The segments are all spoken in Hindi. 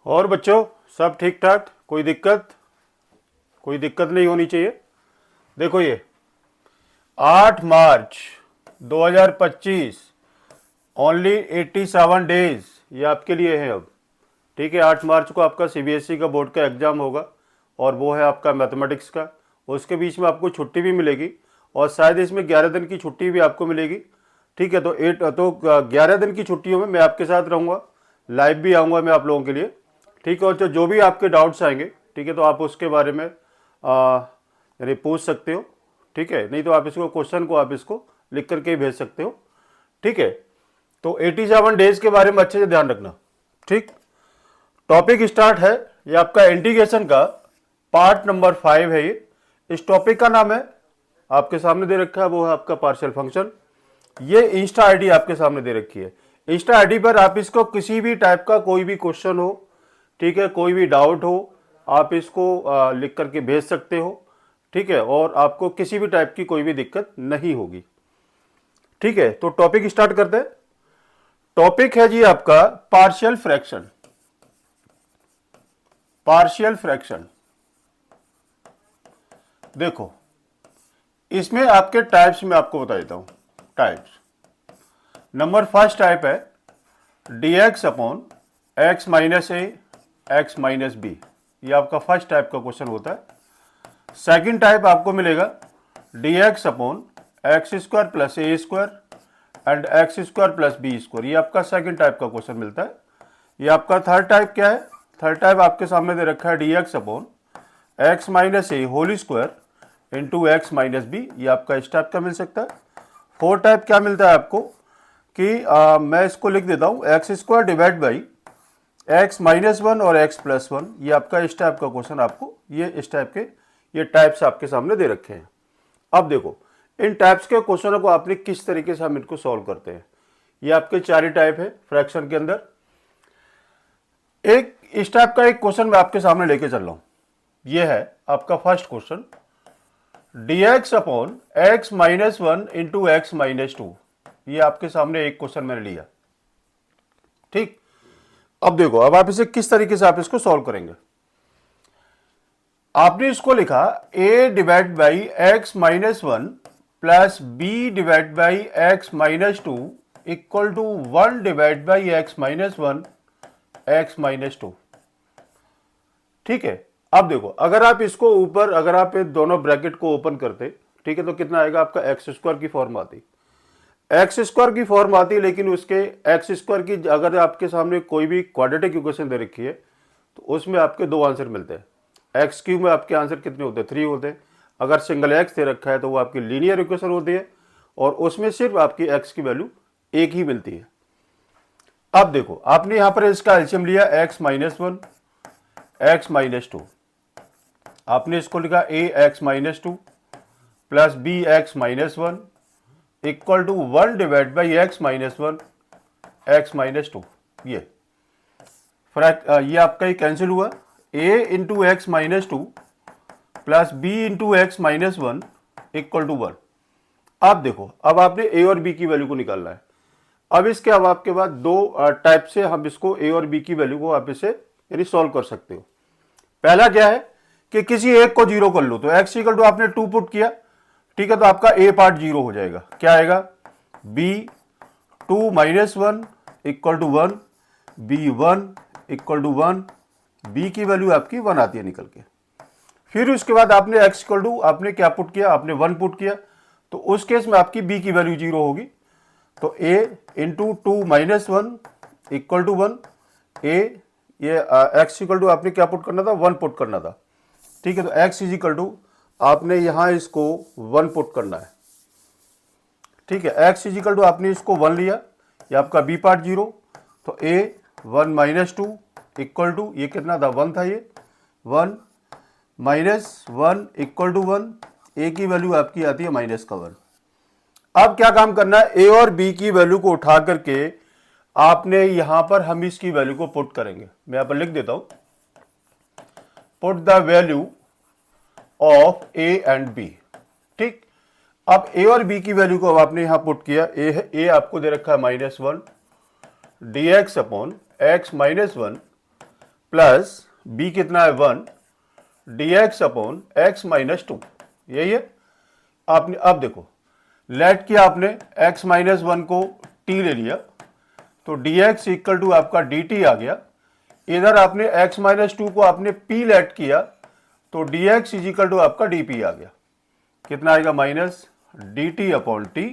और बच्चों सब ठीक ठाक, कोई दिक्कत नहीं होनी चाहिए। देखो ये 8 मार्च 2025, ओनली 87 डेज ये आपके लिए है अब। ठीक है, 8 मार्च को आपका सीबीएसई का बोर्ड का एग्ज़ाम होगा और वो है आपका मैथमेटिक्स का। उसके बीच में आपको छुट्टी भी मिलेगी और शायद इसमें 11 दिन की छुट्टी भी आपको मिलेगी। ठीक है, तो 11 दिन की छुट्टियों में मैं आपके साथ रहूँगा, लाइव भी आऊँगा मैं आप लोगों के लिए। ठीक है, और जो भी आपके डाउट्स आएंगे, ठीक है, तो आप उसके बारे में यानी पूछ सकते हो। ठीक है, नहीं तो आप इसको क्वेश्चन को आप इसको लिख करके ही भेज सकते हो। ठीक है, तो 87 डेज के बारे में अच्छे से ध्यान रखना। ठीक, टॉपिक स्टार्ट है, ये आपका इंटीग्रेशन का पार्ट नंबर 5 है। ये इस टॉपिक का नाम है, आपके सामने दे रखा है, वो है आपका पार्शियल फंक्शन। ये इंस्टा आईडी आपके सामने दे रखी है। इंस्टा आईडी पर आप इसको किसी भी टाइप का कोई भी क्वेश्चन हो, ठीक है, कोई भी डाउट हो, आप इसको लिख करके भेज सकते हो। ठीक है, और आपको किसी भी टाइप की कोई भी दिक्कत नहीं होगी। ठीक है, तो टॉपिक स्टार्ट करते हैं। टॉपिक है जी आपका पार्शियल फ्रैक्शन। पार्शियल फ्रैक्शन, देखो इसमें आपके टाइप्स में आपको बता देता हूं। टाइप्स, नंबर फर्स्ट टाइप है dx अपॉन x माइनस ए एक्स माइनस बी। ये आपका फर्स्ट टाइप का क्वेश्चन होता है। सेकंड टाइप आपको मिलेगा dx upon x square plus a square and x square plus b square. ये आपका सेकंड टाइप का क्वेश्चन मिलता है। ये आपका थर्ड टाइप क्या है? थर्ड टाइप आपके सामने दे रखा है dx upon x minus a whole square into x minus b. ये आपका इस टाइप का मिल सकता है। फोर्थ टाइप क्या मिलता है आपको कि मैं इसको लिख देता हूं, x square divide by x minus one और एक्स प्लस वन। ये आपका इस टाइप का क्वेश्चन आपको, ये इस टाइप के ये टाइप्स आपके सामने दे रखे हैं। अब देखो इन टाइप्स के क्वेश्चनों को आपने किस तरीके से हम इनको सॉल्व करते हैं। ये आपके चार ही टाइप है फ्रैक्शन के अंदर। एक इस टाइप का एक क्वेश्चन मैं आपके सामने लेके चल रहा हूं। ये है आपका first question, dx upon x minus one into x minus two. ये आपके सामने एक क्वेश्चन मैंने लिया। ठीक, अब देखो अब आप इसे किस तरीके से आप इसको सॉल्व करेंगे। आपने इसको लिखा a divide by x minus one plus b divide by x minus two equal to one divide by x minus one x minus two. ठीक है, अब देखो अगर आप इसको ऊपर, अगर आप दोनों ब्रैकेट को ओपन करते, ठीक है, तो कितना आएगा आपका एक्स स्क्वायर की फॉर्म आती। एक्स स्क्वायर की फॉर्म आती, लेकिन उसके एक्स स्क्वायर की अगर आपके सामने कोई भी क्वाड्रेटिक इक्वेशन दे रखी है तो उसमें आपके दो आंसर मिलते हैं। एक्स क्यूब में आपके आंसर कितने होते हैं? 3 होते हैं। अगर सिंगल एक्स दे रखा है तो वो आपकी लीनियर इक्वेशन होती है और उसमें सिर्फ आपकी एक्स की वैल्यू एक ही मिलती है। अब देखो आपने यहां पर इसका एलसीएम लिया x minus one x minus two. आपने इसको लिखा a x minus two plus b x minus one equal to one divide by x minus one x minus two. ये आपका ही कैंसिल हुआ। A into x minus two plus b into x minus one equal to one. अब देखो अब आपने ए और बी की वैल्यू को निकालना है। अब इसके अब आपके बाद दो टाइप से हम इसको ए और बी की वैल्यू को आप इसे यानी सॉल्व कर सकते हो। पहला क्या है कि किसी एक को जीरो कर लो, तो एक्स इक्वल टू आपने 2 पुट किया, ठीक है, तो आपका ए पार्ट जीरो हो जाएगा। क्या आएगा? B 2 minus one equal to one, b one equal to one. B की वैल्यू आपकी 1 आती है निकल के। फिर उसके बाद आपने एक्स इक्वल टू आपने क्या पुट किया? आपने 1 पुट किया, तो उस केस में आपकी बी की वैल्यू जीरो होगी। तो a into 2 minus one equal to one. ए ये एक्स इक्वल टू आपने क्या पुट करना था? 1 पुट करना था। ठीक है, तो एक्स इज इक्वल टू आपने यहां इसको 1 पुट करना है। ठीक है, एक्स इज इक्वल टू आपने इसको 1 लिया, ये आपका बी पार्ट जीरो। तो a 1 minus two equal to ये कितना था? 1 था। ये 1 minus one equal to 1। A की वैल्यू आपकी आती है माइनस का 1। अब क्या काम करना है? ए और बी की वैल्यू को उठा करके आपने यहां पर हम इसकी वैल्यू को पुट करेंगे। मैं यहां पर लिख देता हूं, put the value of a and b. ठीक, अब ए और बी की वैल्यू को अब आपने यहां पुट किया। ए आपको दे रखा है minus one, d x upon x minus one plus b कितना है 1 dx अपॉन x माइनस 2, यही है। आपने अब देखो लेट किया आपने x माइनस 1 को t ले लिया, तो dx इक्वल टू आपका dt आ गया। इधर आपने x माइनस 2 को आपने p लेट किया, तो dx इज इक्वल टू आपका dp आ गया। कितना आएगा minus dt upon T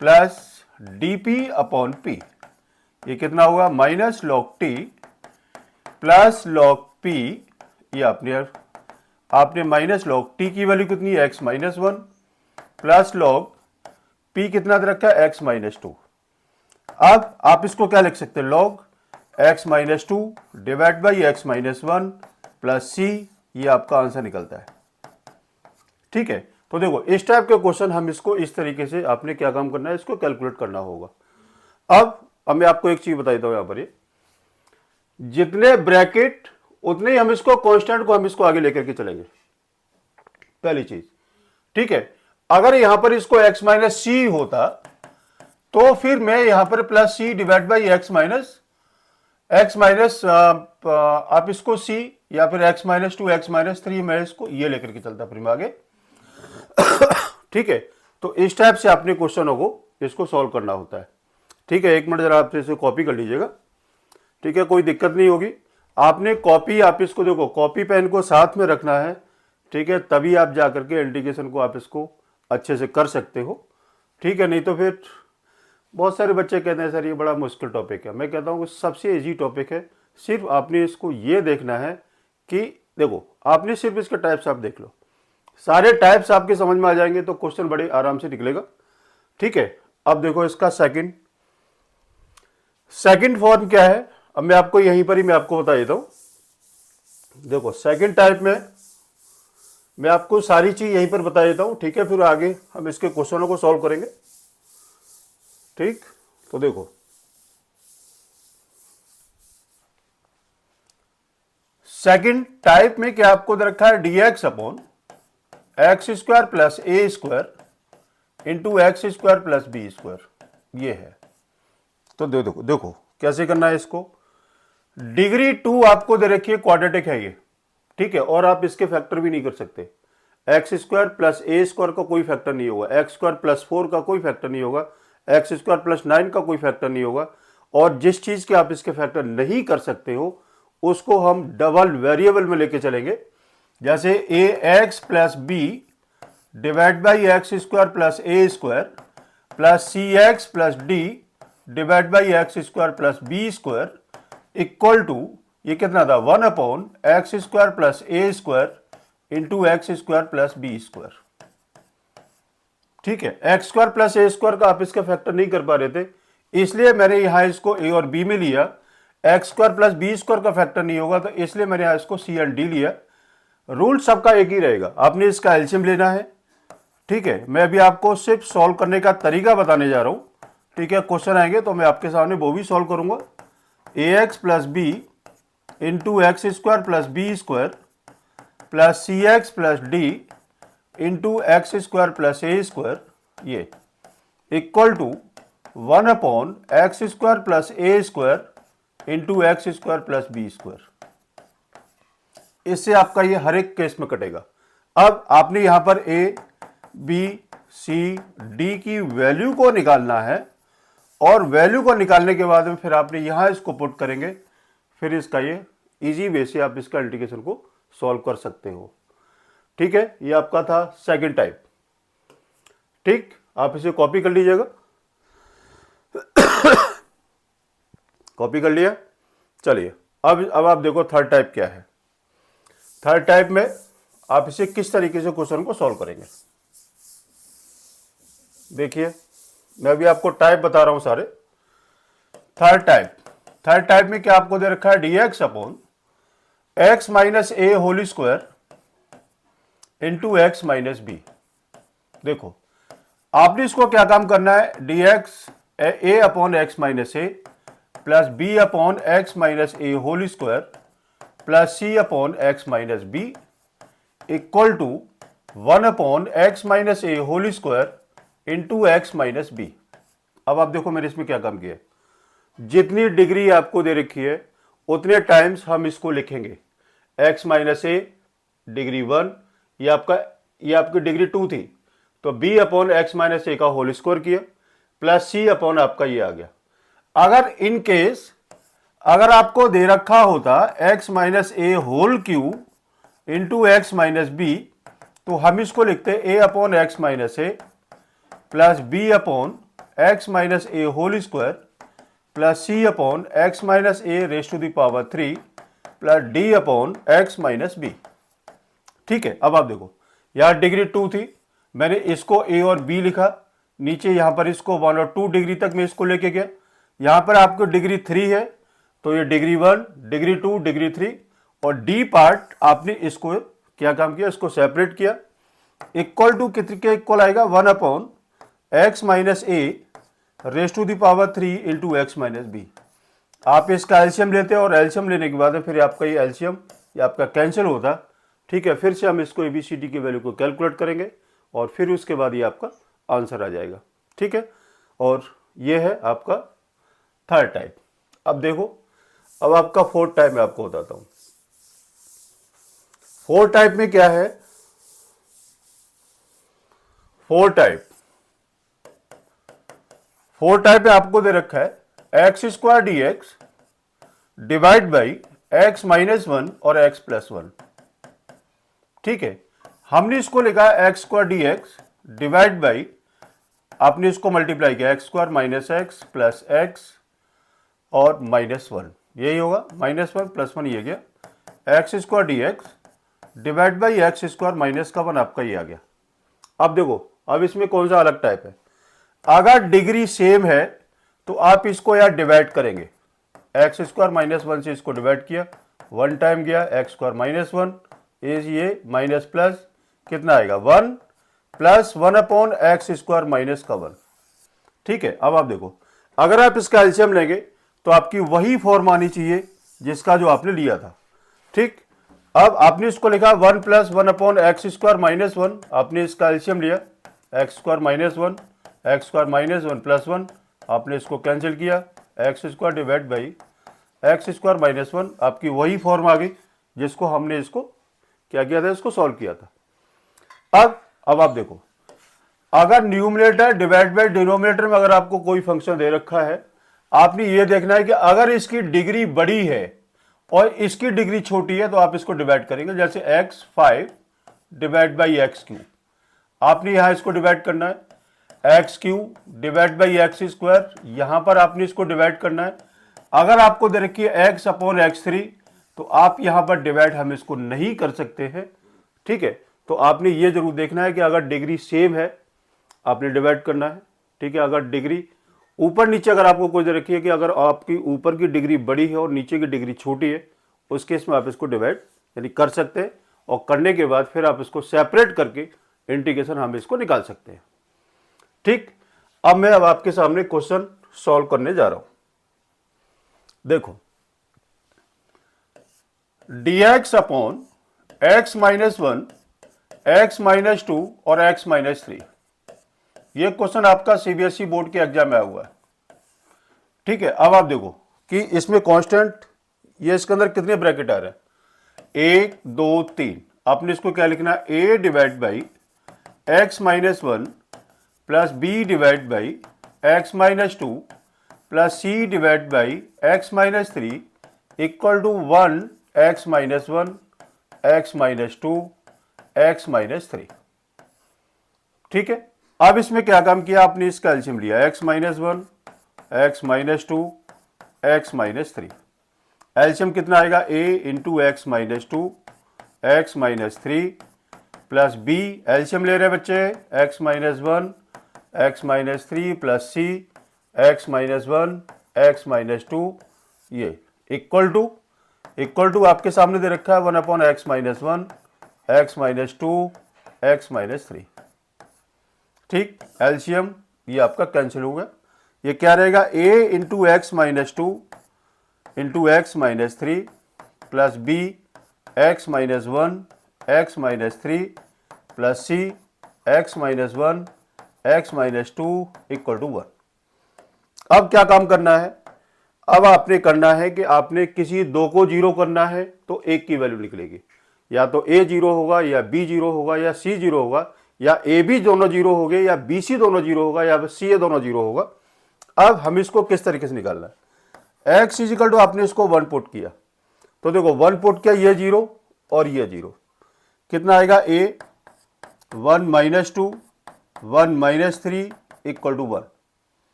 plus dp upon p, ये कितना होगा minus log T plus log p। ये आपने माइनस लॉग टी की वैल्यू कितनी है x minus 1 plus log p कितना दे रखा है x माइनस 2। अब आप इसको क्या लिख सकते हैं log x minus 2 divide by x minus 1 plus c, ये आपका आंसर निकलता है। ठीक है, तो देखो इस टाइप के क्वेश्चन हम इसको इस तरीके से आपने क्या काम करना है, इसको कैलकुलेट करना होगा। अब मैं आपको एक चीज बताता हूं, यहां पर ये जितने ब्रैकेट उतने ही हम इसको कांस्टेंट को हम इसको आगे लेकर के चलेंगे, पहली चीज। ठीक है, अगर यहां पर इसको x माइनस सी होता तो फिर मैं यहां पर plus c divide by x minus आप इसको c या फिर x माइनस 2 x माइनस 3 मैं इसको ये लेकर के चलता फिर आगे। ठीक है, तो इस टाइप से आपने क्वेश्चनों को इसको सॉल्व करना होता है। ठीक है, एक मिनट जरा आप इसे कॉपी कर लीजिएगा। ठीक है, कोई दिक्कत नहीं होगी। आपने कॉपी आप इसको देखो कॉपी पेन को साथ में रखना है। ठीक है, तभी आप जाकर के इंटीग्रेशन को आप इसको अच्छे से कर सकते हो। ठीक है, नहीं तो फिर बहुत सारे बच्चे कहते हैं सर ये बड़ा मुश्किल टॉपिक है। मैं कहता हूँ सबसे इजी टॉपिक है। सिर्फ आपने इसको ये देखना है कि देखो आपने सिर्फ इसके टाइप्स आप देख लो, सारे टाइप्स आपके समझ में आ जाएंगे तो क्वेश्चन बड़े आराम से निकलेगा। ठीक है, अब देखो इसका सेकंड फॉर्म क्या है, अब मैं आपको यहीं पर ही मैं आपको बता देता हूं। देखो सेकंड टाइप में मैं आपको सारी चीज यहीं पर बता देता हूं। ठीक है, फिर आगे हम इसके क्वेश्चनों को सॉल्व करेंगे। ठीक, तो देखो सेकंड टाइप में क्या आपको दे रखा है dx upon x square plus a square into x square plus b square, ये है। तो देखो कैसे करना है इसको। डिग्री 2 आपको दे रखी है, क्वाड्रेटिक है ये। ठीक है, और आप इसके फैक्टर भी नहीं कर सकते। X square plus a square का कोई फैक्टर नहीं होगा, एक्स स्क्वायर प्लस 4 का कोई फैक्टर नहीं होगा, एक्स स्क्वायर प्लस 9 का कोई फैक्टर नहीं होगा। और जिस चीज के आप इसके फैक्टर नहीं कर सकते हो उसको हम डबल वेरिएबल में लेके चलेंगे। जैसे a x plus b divide by x square plus a square plus c x plus d divide by x square plus b square equal to ये कितना था 1 upon x square plus a square into x square plus b square. ठीक है, x square plus a square का आप इसका फैक्टर नहीं कर पा रहे थे, इसलिए मैंने यहां इसको ए और बी में लिया। X square plus b square का फैक्टर नहीं होगा तो इसलिए मैंने यहां इसको सी एंड डी लिया। रूल सबका एक ही रहेगा, आपने इसका एलसीएम लेना है। ठीक है, मैं अभी आपको सिर्फ सॉल्व करने का तरीका बताने जा रहा हूं। ठीक है, क्वेश्चन आएंगे तो मैं आपके सामने वो भी सॉल्व करूंगा। A x plus b into x square plus b square plus c x plus d into x square plus a square, ये equal to 1 upon x square plus a square into x square plus b square. इससे आपका ये हर एक केस में कटेगा। अब आपने यहां पर ए बी सी डी की वैल्यू को निकालना है और वैल्यू को निकालने के बाद में फिर आपने यहां इसको पुट करेंगे, फिर इसका ये इजी वे से आप इसका इंटीग्रेशन को सॉल्व कर सकते हो। ठीक है, ये आपका था सेकंड टाइप। ठीक, आप इसे कॉपी कर लीजिएगा। कॉपी कर लिया। चलिए अब आप देखो थर्ड टाइप क्या है। थर्ड टाइप में आप इसे किस तरीके से क्वेश्चन को सॉल्व करेंगे। देखिए मैं अभी आपको टाइप बता रहा हूं सारे। थर्ड टाइप में क्या आपको दे रखा है dx upon x minus a whole square into x minus b. देखो आपने इसको क्या काम करना है, dx a upon x minus a plus b upon x minus a whole square plus c upon x minus b equal to 1 upon x minus a whole square into x minus b. अब आप देखो मैंने इसमें क्या काम किया, जितनी डिग्री आपको दे रखी है उतने टाइम्स हम इसको लिखेंगे। x माइनस ए डिग्री 1, ये आपकी डिग्री 2 थी, तो b अपॉन एक्स माइनस ए का होल स्क्वायर किया प्लस c अपॉन आपका ये आ गया। अगर इन केस अगर आपको दे रखा होता x minus a whole cube into x minus b, तो हम इसको लिखते a upon x minus a plus b upon x minus a whole square plus c upon x minus a raise to the power 3 plus d upon x minus b. ठीक है, अब आप देखो यहां डिग्री 2 थी, मैंने इसको a और b लिखा, नीचे यहां पर इसको 1 और 2 डिग्री तक मैं इसको लेके गया। यहां पर आपको डिग्री 3 है, तो ये डिग्री 1, डिग्री 2, डिग्री 3 और d पार्ट आपने इसको क्या काम किया, इसको सेपरेट किया। इक्वल टू कितने के इक्वल आएगा, 1 upon x minus a raise to the power 3 into x minus b. आप इसका एलसीएम लेते हैं और एलसीएम लेने के बाद फिर आपका ये एलसीएम ये आपका कैंसिल होता। ठीक है, फिर से हम इसको एबीसीडी की वैल्यू को कैलकुलेट करेंगे और फिर उसके बाद ये आपका आंसर आ जाएगा। ठीक है, और ये है आपका थर्ड टाइप। अब देखो, अब आपका फोर्थ टाइप मैं आपको बताता हूं। फोर्थ टाइप में क्या है, फोर्थ टाइप में आपको दे रखा है x square D x divide by x minus 1 और एक्स प्लस 1। ठीक है, हमने इसको लिखा है x square D x divide by, आपने इसको मल्टीप्लाई किया x square minus x plus x और माइनस 1, यही होगा माइनस 1 प्लस 1 ये गया, x square D x divide by x square minus का 1 आपका ये आ गया। अब देखो, अब इसमें कौन सा अलग टाइप है, अगर डिग्री सेम है तो आप इसको यार डिवाइड करेंगे, एक्स स्क्वायर माइनस 1 से इसको डिवाइड किया, 1 टाइम गया एक्स स्क्वायर माइनस 1 इज ये माइनस प्लस कितना आएगा 1 plus 1 upon x square minus का 1। ठीक है, अब आप देखो, अगर आप इसका एलसीएम लेंगे तो आपकी वही फॉर्म आनी चाहिए जिसका जो आपने लिया था। ठीक, अब आपने इसको लिखा 1 plus 1 upon x square minus 1, आपने इसका एलसीएम लिया x square minus 1 x square minus 1 plus 1, आपने इसको कैंसिल किया, x square divide by x square minus 1, आपकी वही फॉर्म आ गई जिसको हमने इसको क्या किया था, इसको सॉल्व किया था। अब आप देखो, अगर न्यूमरेटर डिवाइड बाई डिनोमिनेटर में अगर आपको कोई फंक्शन दे रखा है, आपने ये देखना है कि अगर इसकी डिग्री बड़ी है और इसकी डिग्री छोटी है तो आप इसको डिवाइड करेंगे। जैसे x5 divide by x Q, आपने यहां इसको डिवाइड करना है, x Q divide by x square, यहां पर आपने इसको डिवाइड करना है। अगर आपको दे रखी है x अपॉन x3 तो आप यहां पर डिवाइड हम इसको नहीं कर सकते हैं। ठीक है, तो आपने ये जरूर देखना है कि अगर डिग्री सेम है आपने डिवाइड करना है। ठीक है, अगर डिग्री ऊपर नीचे अगर आपको कोई दे रखी है कि अगर आपकी ऊपर की डिग्री बड़ी है और नीचे की डिग्री छोटी है, उस केस में आप इसको डिवाइड यानी कर सकते हैं और करने के बाद फिर आप इसको सेपरेट करके इंटीग्रेशन हम इसको निकाल सकते हैं। ठीक, अब मैं आपके सामने क्वेश्चन सॉल्व करने जा रहा हूं। देखो, dx upon x minus 1 x minus 2 और एक्स माइनस 3, यह क्वेश्चन आपका सीबीएसई बोर्ड के एग्जाम में आया हुआ है। ठीक है, अब आप देखो कि इसमें कांस्टेंट ये इसके अंदर कितने ब्रैकेट आ रहे हैं, 1 2 3, आपने इसको क्या लिखना है, a divide by x minus 1 plus b divide by x minus 2 plus c divide by x minus 3 equal to 1 x minus 1 x minus 2 x minus 3। ठीक है, अब इसमें क्या काम किया, आपने इसका एलसीएम लिया x minus 1 x minus 2 x minus 3, LCM कितना आएगा, a into x minus 2 x minus 3 plus b, LCM ले रहे बच्चे x minus 1 x minus 3 plus c x minus 1 x minus 2, ये इक्वल टू आपके सामने दे रखा है 1 upon x minus 1 x minus 2 x minus 3। ठीक, एलसीएम ये आपका कैंसिल हो गया, ये क्या रहेगा, a into x minus 2 into x minus 3 plus b x minus 1 x minus 3 plus c x minus 1 x minus 2 equal to 1। अब क्या काम करना है, अब आपने करना है कि आपने किसी दो को जीरो करना है तो एक की वैल्यू निकलेगी, या तो ए जीरो होगा या बी जीरो होगा या सी जीरो होगा, या ए बी दोनों जीरो हो गए या बी सी दोनों जीरो होगा या सी ए दोनों जीरो होगा। अब हम इसको किस तरीके से निकालना है, एक्स इजिकल टू आपने इसको वन पुट किया तो देखो वन पुट किया, ये जीरो और ये जीरो, कितना आएगा a 1 - 2 1 - 3 equal to 1,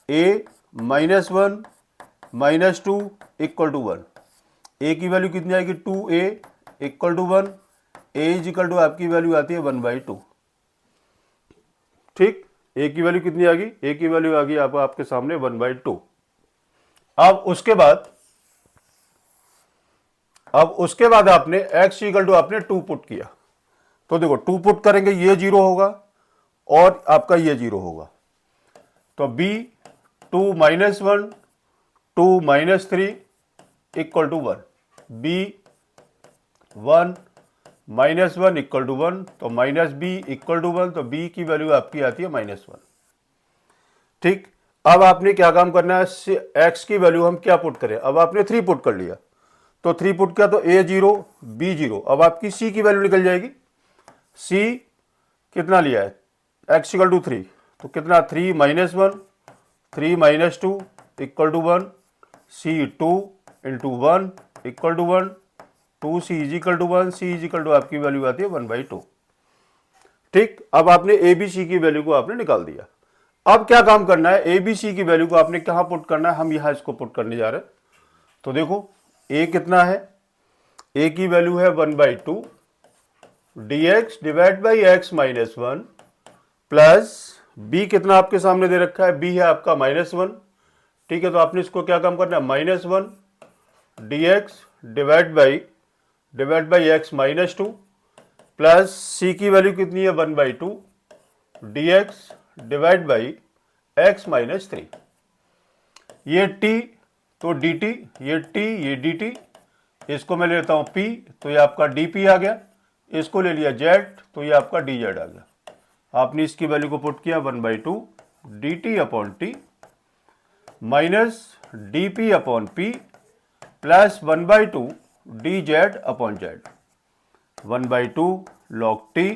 a -1 -2 equal to 1, a की वैल्यू कितनी आएगी 2a equal to 1, a equal to आपकी वैल्यू आती है 1/2। ठीक, ए की वैल्यू कितनी आ गई, ए की वैल्यू आ गई आपके सामने 1/2। अब उसके बाद आपने x इक्वल टू आपने 2 पुट किया तो देखो 2 पुट करेंगे, ये जीरो होगा और आपका ये जीरो होगा, तो b 2 - 1 2 - 3 equal to 1, b 1 - 1 equal to 1, तो माइनस बी इक्वल टू 1, तो b की वैल्यू आपकी आती है -1। ठीक, अब आपने क्या काम करना है, x की वैल्यू हम क्या पुट करें, अब आपने 3 पुट कर लिया तो 3 पुट किया तो a 0 b 0, अब आपकी c की वैल्यू निकल जाएगी, c कितना लिया है x इक्वल टू 3, तो कितना 3 - 1 3 - 2 equal to 1, c 2 into 1 equal to 1, 2c is equal to 1, c is equal to आपकी वैल्यू आती है 1/2। ठीक, अब आपने ए बी सी की वैल्यू को आपने निकाल दिया। अब क्या काम करना है, ए बी सी की वैल्यू को आपने कहां पुट करना है, हम यहां इसको पुट करने जा रहे हैं। तो देखो ए कितना है, ए की वैल्यू है 1/2 dx divide by x - 1 plus b कितना आपके सामने दे रखा है, b है आपका -1। ठीक है, तो आपने इसको क्या काम करना है, -1 dx divide by x - 2 plus c की वैल्यू कितनी है 1/2 dx डिवाइड बाई x - 3, ये t तो dt, ये t ये dt, इसको मैं लेता हूं p तो ये आपका dp आ गया, इसको ले लिया z तो ये आपका dz आ गया। आपने इसकी वैल्यू को पुट किया 1/2 dt upon t minus dp upon p plus 1/2 dz upon z, 1/2 log t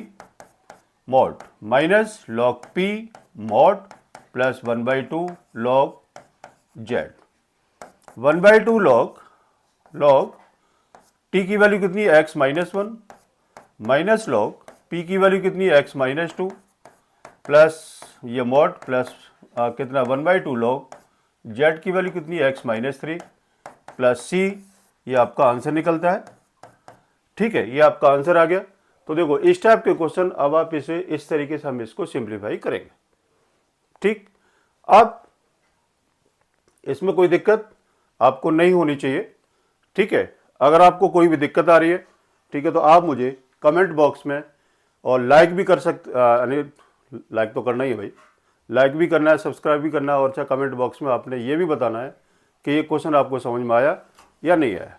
mod minus log p mod plus 1/2 log z, 1/2 log t की वैल्यू कितनी है x - 1 माइनस log p की वैल्यू कितनी है x - 2 प्लस ये mod प्लस कितना 1/2 log z की वैल्यू कितनी है x - 3 प्लस c, ये आपका आंसर निकलता है। ठीक है, ये आपका आंसर आ गया। तो देखो इस टाइप के क्वेश्चन अब आप इसे इस तरीके से हम इसको सिंप्लीफाई करेंगे। ठीक, अब इसमें कोई दिक्कत आपको नहीं होनी चाहिए। ठीक है, अगर आपको कोई भी दिक्कत आ रही है, ठीक है, तो आप मुझे कमेंट बॉक्स में और लाइक भी कर सकते, लाइक तो करना ही है भाई, लाइक भी करना है, सब्सक्राइब भी करना है, और अच्छा कमेंट बॉक्स में आपने ये भी बताना है कि ये क्वेश्चन आपको समझ में आया या नहीं आया।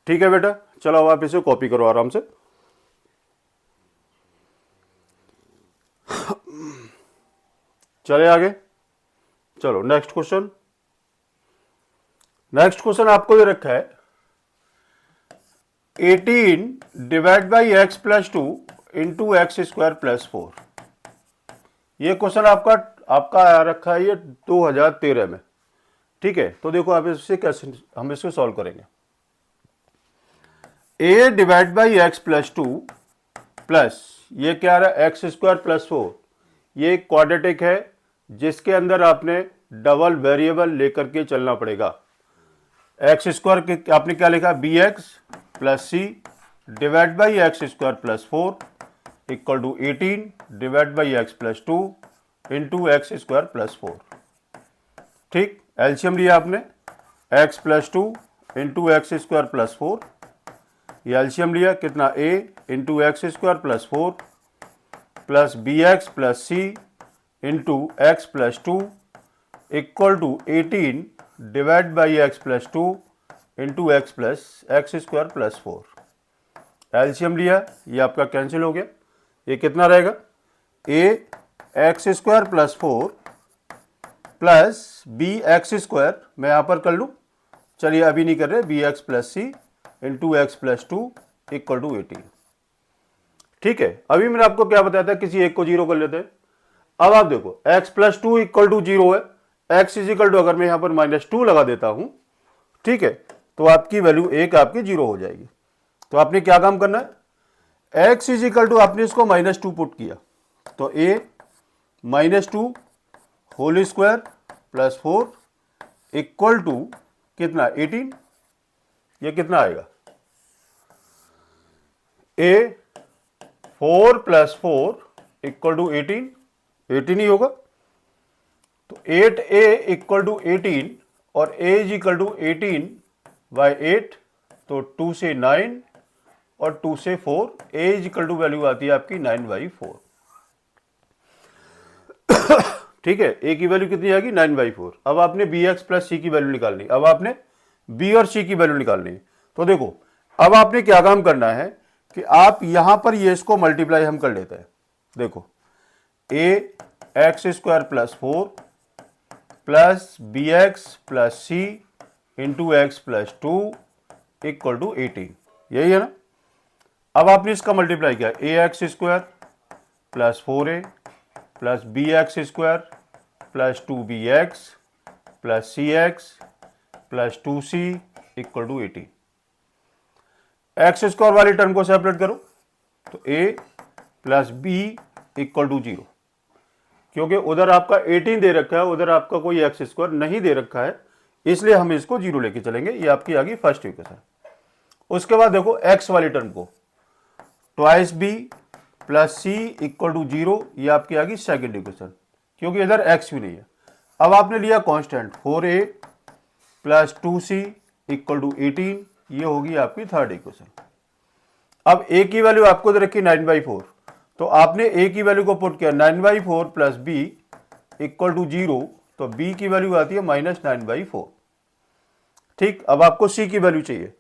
ठीक है बेटा, चलो अब आप इसे कॉपी करो आराम से। चले आगे, चलो नेक्स्ट क्वेश्चन। नेक्स्ट क्वेश्चन आपको दे रखा है 18 divide by x plus 2 into x square plus 4। ये क्वेश्चन आपका आ रखा है ये 2013 में। ठीक है, तो देखो आप इससे कैसे हम इसको सॉल्व करेंगे। a divide by x plus 2 plus ये क्या आ रहा है एक्स स्क्वायर प्लस 4, ये एक क्वाड्रेटिक है जिसके अंदर आपने डबल वेरिएबल लेकर के चलना पड़ेगा। एक्स स्क्वायर के आपने क्या लिखा, b x plus c divide by x square plus 4 equal to 18 divide by x plus 2 into x square plus 4। ठीक, एलसीएम लिया आपने x plus 2 into x square plus 4, ये एलसीएम लिया कितना a into x square plus 4 plus b x plus c into x plus 2 equal to 18 divide by x plus 2 into x square plus 4। LCM लिया, ये आपका कैंसिल हो गया, ये कितना रहेगा a x square plus 4 plus b x square, मैं यहां पर कर लूं, चलिए अभी नहीं कर रहे, b x plus c into x plus two equal to 18। ठीक है, अभी मैंने आपको क्या बताया था, किसी एक को जीरो कर लेते हैं। अब आप देखो x plus two equal to zero है, x इज इक्वल टू, अगर मैं यहां पर -2 लगा देता हूं, ठीक है, तो आपकी वैल्यू एक आपकी जीरो हो जाएगी। तो आपने क्या काम करना है, x इज इक्वल टू, आपने इसको -2 पुट किया, तो a -2 whole square plus 4 equal to कितना 18, ये कितना आएगा, a 4 प्लस 4 इक्वल टू 18 ही होगा। तो 8a इक्वल टू 18 और a is equal to 18 by 8, तो 2 से 9 और 2 से 4, a is equal to value आती है आपकी 9/4। ठीक है, a की वैल्यू कितनी आएगी 9/4। अब आपने bx प्लस सी की वैल्यू निकालनी, अब आपने b और c की वैल्यू निकालनी। तो देखो अब आपने क्या काम करना है कि आप यहां पर ये इसको मल्टीप्लाई हम कर लेते हैं। देखो a x square plus 4 plus b x plus c into x plus 2 equal to 18, यही है ना। अब आपने इसका मल्टीप्लाई किया, a x square plus 4a plus b x square plus 2bx plus c x plus 2c equal to 18। X square वाली टर्म को सेपरेट करो, तो a plus b equal to 0, क्योंकि उधर आपका 18 दे रखा है, उधर आपका कोई एक्स स्क्वायर नहीं दे रखा है, इसलिए हम इसको 0 लेके चलेंगे। ये आपकी आ गई फर्स्ट इक्वेशन। उसके बाद देखो एक्स वाली टर्म को, twice b plus C equal to 0, ये आपकी आ गई सेकेंड इक्वेशन, क्योंकि इधर एक्स भी नहीं है। अब आपने लिया constant 4a plus 2c equal to 18, ये होगी आपकी थर्ड इक्वेशन। अब a की वैल्यू आपको दे रखी 9/4, तो आपने a की वैल्यू को पुट किया 9/4 प्लस b इक्वल टू 0, तो b की वैल्यू आती है -9/4। ठीक, अब आपको c की वैल्यू चाहिए,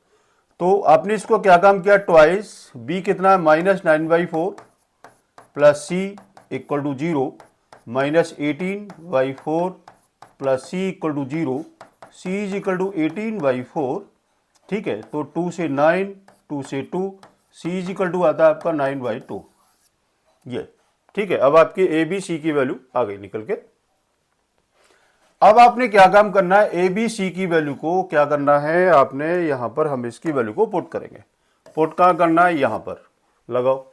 तो आपने इसको क्या काम किया, ट्वाइस b कितना है -9/4 plus c equal to 0 -18/4 plus c equal to 0, c is equal to 18/4। ठीक है, तो 2 से 9, 2 से 2, c इज इक्वल टू आता है आपका 9/2, ये। ठीक है, अब आपकी ए बी सी की वैल्यू आ गई निकल के। अब आपने क्या काम करना है, ए बी सी की वैल्यू को क्या करना है, आपने यहां पर हम इसकी वैल्यू को पुट करेंगे। पुट कहां करना है, यहां पर लगाओ।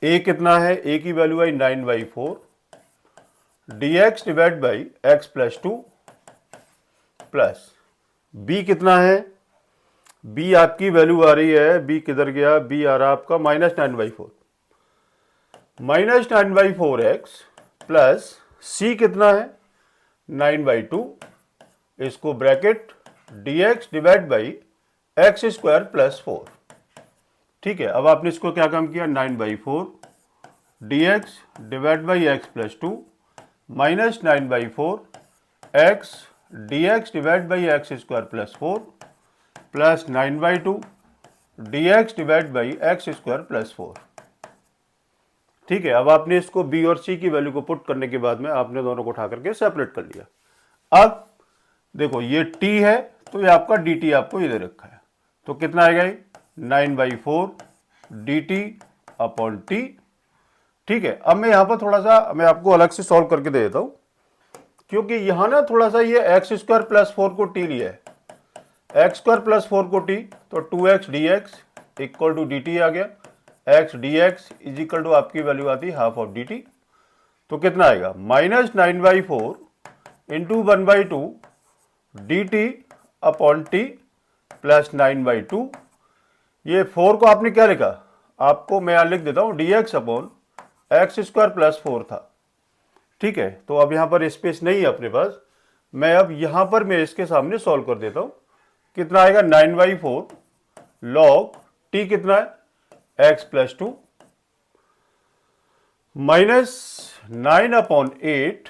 ए कितना है, ए की वैल्यू आई 9/4 dx divide by x plus 2 plus b कितना है, बी आपकी वैल्यू आ रही है, बी किधर गया, बी आ रहा आपका -9/4 -9/4x प्लस सी कितना है 9/2, इसको bracket dx divide by x square plus 4। ठीक है, अब आपने इसको क्या काम किया, 9/4 dx divide by x plus 2 -9/4 x dx divide by x square plus 4 plus 9/2 dx divide by x square plus 4। ठीक है, अब आपने इसको b और c की वैल्यू को पुट करने के बाद में आपने दोनों को उठा करके सेपरेट कर लिया। अब देखो ये t है, तो ये आपका dt आपको ये दे रखा है, तो कितना आएगा ये 9/4 dt अपॉन t। ठीक है, अब मैं यहां पर थोड़ा सा मैं आपको अलग से सॉल्व करके दे देता हूं, क्योंकि यहां ना थोड़ा सा ये एक्स स्क्वायर प्लस 4 को t लिया है, एक्स स्क्वायर प्लस 4 को t, तो 2x dx equal to dt आ गया, x dx is equal to आपकी वैल्यू आती है हाफ ऑफ dt, तो कितना आएगा -9/4 into 1/2 dt upon t plus 9/2। ये 4 को आपने क्या लिखा, आपको मैं यहां लिख देता हूं dx upon x square plus 4 था। ठीक है, तो अब यहां पर स्पेस नहीं है अपने पास, मैं अब यहां पर मैं इसके सामने सॉल्व कर देता हूं। कितना आएगा 9/4 log t कितना है x प्लस 2 -9/8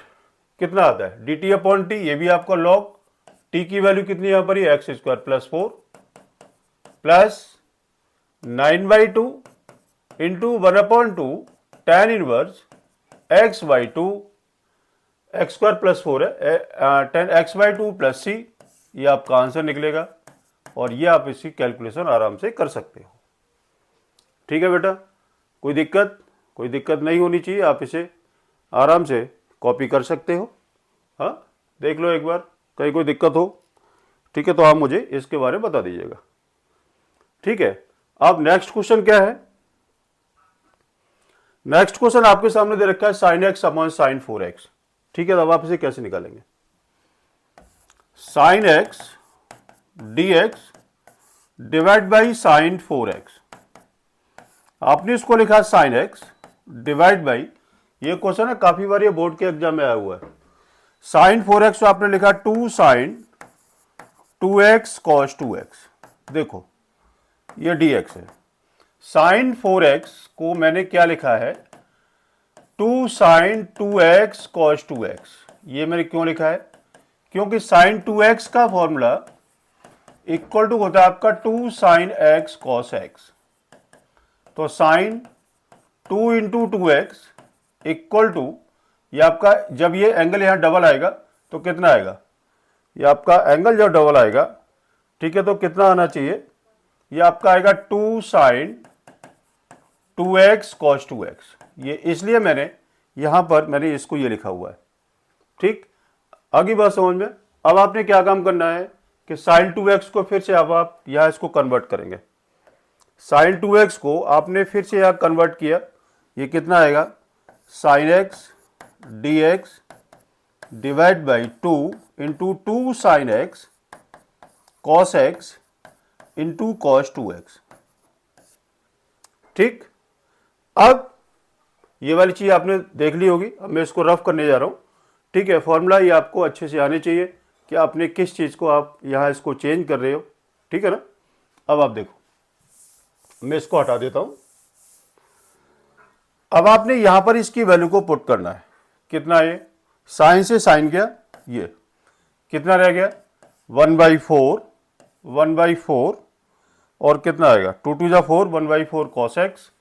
कितना आता है dt अपॉन टी, ये भी आपका log t की वैल्यू कितनी यहां पर x square plus 4 plus 9/2 into 1/2 tan inverse x/2 x square plus 4 है, 10x/2 प्लस सी, ये आपका आंसर निकलेगा और ये आप इसकी कैलकुलेशन आराम से कर सकते हो। ठीक है बेटा, कोई दिक्कत नहीं होनी चाहिए, आप इसे आराम से कॉपी कर सकते हो। हाँ, देख लो एक बार, कहीं कोई दिक्कत हो, ठीक है, तो आप मुझे इसके बारे में बता दीजिएगा। ठीक है, अब नेक्स्ट क्वेश्चन क्या है? नेक्स्ट क्वेश्चन आपके सामने दे रखा है sine x upon sine 4x। ठीक है, तो अब आप इसे कैसे निकालेंगे? Sine x D x divide by sine 4x। आपने इसको लिखा साइन एक्स डिवाइड बाई, ये क्वेश्चन है काफी बार ये बोर्ड के एग्जाम में आया हुआ है। साइन 4x तो आपने लिखा 2 साइन 2x कॉस 2x। देखो ये dx है। साइन 4x को मैंने क्या लिखा है? 2 साइन 2x कॉस 2x। ये मैंने क्यों लिखा है? क्योंकि साइन 2x का फॉर्मूला इक्वल टू होता है आपका 2 साइन x कॉस x। तो sine 2 into 2x equal to, ये आपका जब ये एंगल यहां डबल आएगा तो कितना आएगा? ये आपका एंगल जब डबल आएगा, ठीक है, तो कितना आना चाहिए? ये आपका आएगा 2 साइन 2x कॉस 2x। ये इसलिए मैंने यहां पर मैंने इसको ये लिखा हुआ है। ठीक, आगे बात समझ में। अब आपने क्या काम करना है कि साइन 2x को फिर से अब आप यहां इसको कन्वर्ट करेंगे। साइन 2x को आपने फिर से यहां कन्वर्ट किया, ये कितना आएगा? Sine x D x divide by 2 into 2 sine x cos x into cos 2x। ठीक, अब ये वाली चीज आपने देख ली होगी, अब मैं इसको रफ करने जा रहा हूं। ठीक है, फॉर्मूला ये आपको अच्छे से आने चाहिए कि आपने किस चीज को आप यहां इसको चेंज कर रहे हो। ठीक है ना? अब आप देखो, मैं इसको हटा देता हूं। अब आपने यहां पर इसकी वैल्यू को पुट करना है। कितना है? साइन से साइन गया, ये कितना रह गया? 1/4 और कितना आएगा? 2 2 जा 4, 1/4 cos x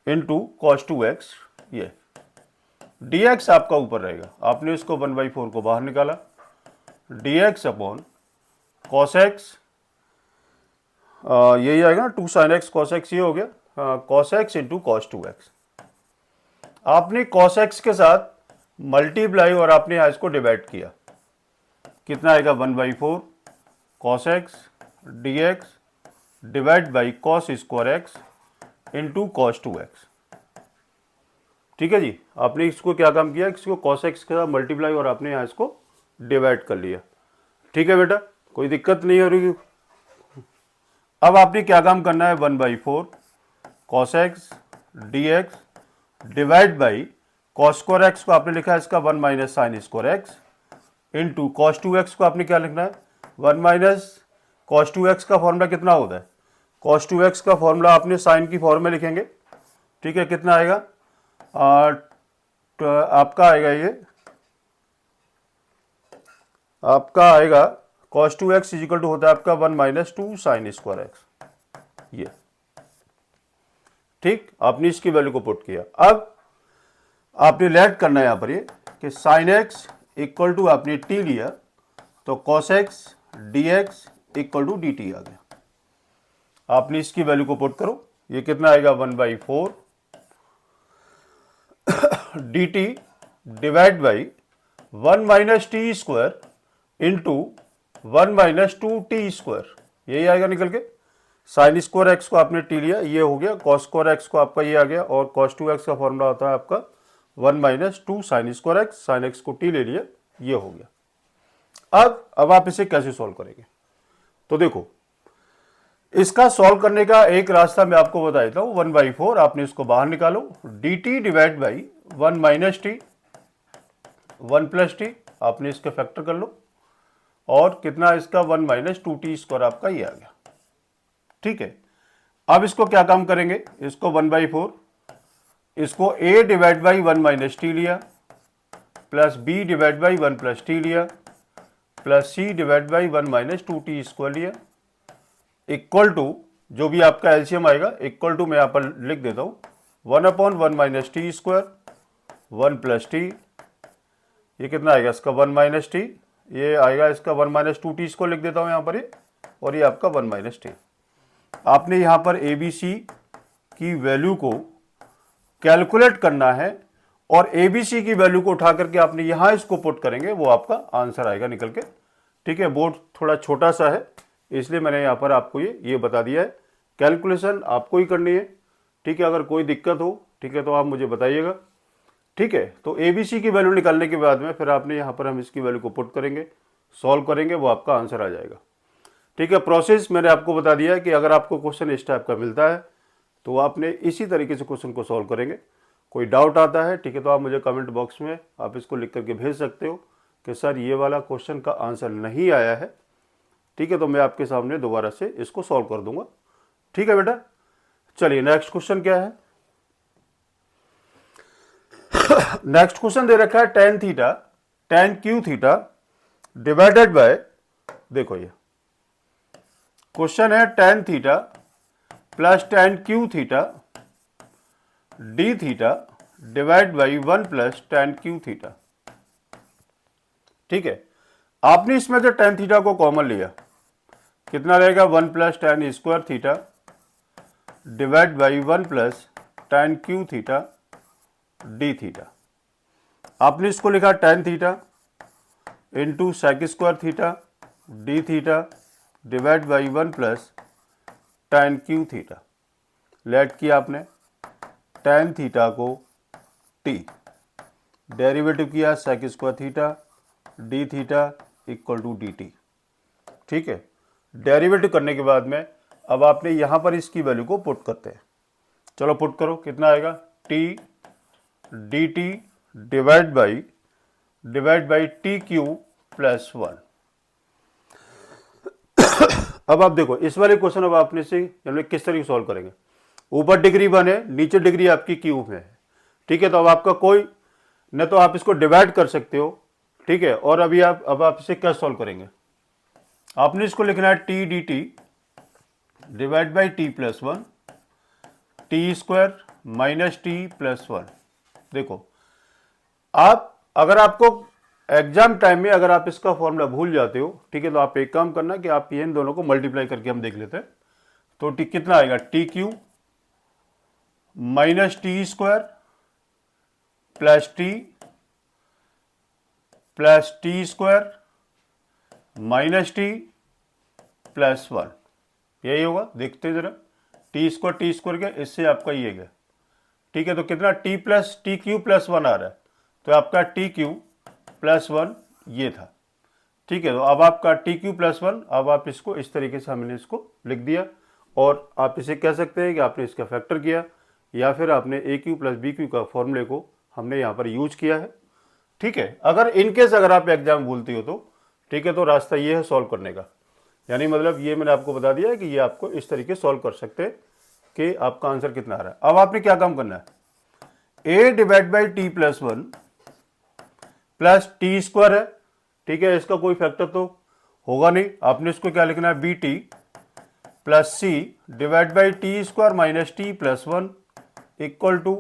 into cos 2x। ये dx आपका ऊपर रहेगा, आपने इसको 1/4 को बाहर निकाला, dx अपॉन कॉस एक्स, यही आएगा ना, 2 साइन एक्स कॉस एक्स, ये हो गया cos x into cos 2x। आपने कॉस एक्स के साथ मल्टीप्लाई और आपने यहां इसको डिवाइड किया, कितना आएगा? 1/4 cos x dx divide by cos square x into cos 2x। ठीक है जी, आपने इसको क्या काम किया? इसको कॉस एक्स के साथ मल्टीप्लाई और आपने यहां इसको डिवाइड कर लिया। ठीक है बेटा, कोई दिक्कत नहीं हो रही। अब आपने क्या काम करना है? 1/4 cos x dx divide by cos square x को आपने लिखा है इसका 1 minus sine square x into cos 2x को आपने क्या लिखना है? 1 माइनस कॉस 2x का फॉर्मूला कितना होता है? कॉस 2x का फॉर्मूला आपने साइन की फॉर्म में लिखेंगे। ठीक है, कितना आएगा? आपका आएगा, ये आपका आएगा कॉस 2x इजिकल टू होता है आपका 1 माइनस 2 साइन स्क्वायर एक्स। ये ठीक, आपने इसकी वैल्यू को पुट किया। अब आपने लेट करना है यहां पर ये कि साइन एक्स इक्वल टू आपने t लिया, तो cos x dx equal to dt आ गया। आपने इसकी वैल्यू को पुट करो, ये कितना आएगा? 1/4 dt divide by 1 minus T square into 1 minus 2t square, यही आएगा निकल के। साइन स्क्वायर एक्स को आपने t लिया, ये हो गया, कॉस स्क्वायर एक्स को आपका ये आ गया, और कॉस 2x का फॉर्मूला होता है आपका 1 minus 2 sine square x, sine x को t ले लिया, ये हो गया। अब आप इसे कैसे सॉल्व करेंगे? तो देखो, इसका सॉल्व करने का एक रास्ता मैं आपको बता देता हूं। 1/4 आपने इसको बाहर निकालो, dt divide by 1 minus T 1 plus T, आपने इसके फैक्टर कर लो, और कितना इसका 1 माइनस 2t स्क्वायर आपका ये आ गया। ठीक है, अब इसको क्या काम करेंगे? इसको 1/4, इसको a divide by 1 minus t लिया, plus b divide by 1 plus t लिया, plus c divide by 1 minus 2t square लिया, इक्वल टू जो भी आपका एलसीएम आएगा, इक्वल टू मैं यहां पर लिख देता हूं 1/1 minus T square 1 plus T, ये कितना आएगा इसका 1 माइनस टी, ये आएगा इसका 1 माइनस 2 टी, इसको लिख देता हूँ यहाँ पर ये, और ये आपका 1 माइनस टी। आपने यहाँ पर ए बी सी की वैल्यू को कैलकुलेट करना है और ए बी सी की वैल्यू को उठा करके आपने यहाँ इसको पुट करेंगे, वो आपका आंसर आएगा निकल के। ठीक है, बोर्ड थोड़ा छोटा सा है इसलिए मैंने यहाँ पर आपको ये बता दिया है। कैलकुलेशन आपको ही करनी है। ठीक है, अगर कोई दिक्कत हो ठीक है तो आप मुझे बताइएगा। ठीक है, तो ए बी सी की वैल्यू निकालने के बाद में फिर आपने यहाँ पर हम इसकी वैल्यू को पुट करेंगे, सॉल्व करेंगे, वो आपका आंसर आ जाएगा। ठीक है, प्रोसेस मैंने आपको बता दिया है कि अगर आपको क्वेश्चन इस टाइप का मिलता है तो आपने इसी तरीके से क्वेश्चन को सॉल्व करेंगे। कोई डाउट आता है ठीक है तो आप मुझे कमेंट बॉक्स में आप इसको लिख करके भेज सकते हो कि सर ये वाला क्वेश्चन का आंसर नहीं आया है। ठीक है, तो मैं आपके सामने दोबारा से इसको सॉल्व कर दूंगा। ठीक है बेटा, चलिए नेक्स्ट क्वेश्चन क्या है। नेक्स्ट क्वेश्चन दे रखा है tan theta tan cube theta divided by, देखो ये क्वेश्चन है tan theta plus tan cube theta d theta divide by 1 plus tan cube theta. ठीक है, आपने इसमें से tan थीटा को कॉमन लिया, कितना रहेगा 1 plus tan square theta divide by 1 plus tan cube theta d theta. आपने इसको लिखा tan theta into sec square theta d theta divide by 1 plus tan cube theta. Let किया आपने tan थीटा को t, डेरिवेटिव किया sec square theta d theta equal to d t. ठीक है, डेरिवेटिव करने के बाद में अब आपने यहाँ पर इसकी वैल्यू को पुट करते हैं। चलो पुट करो, कितना आएगा t D t divide by T Q plus 1। अब आप देखो इस वाले क्वेश्चन अब आपने से हमने किस तरीके सॉल्व करेंगे। ऊपर डिग्री 1 है, नीचे डिग्री आपकी क्यूब में है। ठीक है, तो अब आपका कोई न तो आप इसको डिवाइड कर सकते हो। ठीक है, और अभी आप इसे क्या सॉल्व करेंगे, आपने इसको लिखना है T D t divide by t plus 1 t square minus t plus 1। देखो आप अगर आपको एग्जाम टाइम में अगर आप इसका फॉर्मूला भूल जाते हो ठीक है तो आप एक काम करना कि आप इन दोनों को मल्टीप्लाई करके हम देख लेते हैं। तो टी कितना आएगा T Q minus T square plus t square minus t plus 1, यही होगा। देखते हैं जरा, टी स्क्वायर क्या, इससे आपका ये गया। ठीक है, तो कितना टी क्यू प्लस 1 आ रहा है, तो आपका टी क्यू प्लस 1 ये था। ठीक है, तो अब आपका टी क्यू प्लस 1, अब आप इसको इस तरीके से हमने इसको लिख दिया और आप इसे कह सकते हैं कि आपने इसका फैक्टर किया या फिर आपने ए क्यू प्लस बी क्यू का फॉर्मूले को हमने यहाँ पर यूज किया है। ठीक है, अगर इनकेस अगर आप एग्जाम भूलती हो तो ठीक है तो रास्ता ये है सॉल्व करने का, यानी मतलब ये मैंने आपको बता दिया है कि ये आपको इस तरीके सॉल्व कर सकते हैं कि आपका आंसर कितना आ रहा है। अब आपने क्या काम करना है, a divide by t plus 1 plus t square है। ठीक है, इसका कोई फैक्टर तो होगा नहीं, आपने इसको क्या लिखना है b t plus c divide by t square minus t plus 1 equal to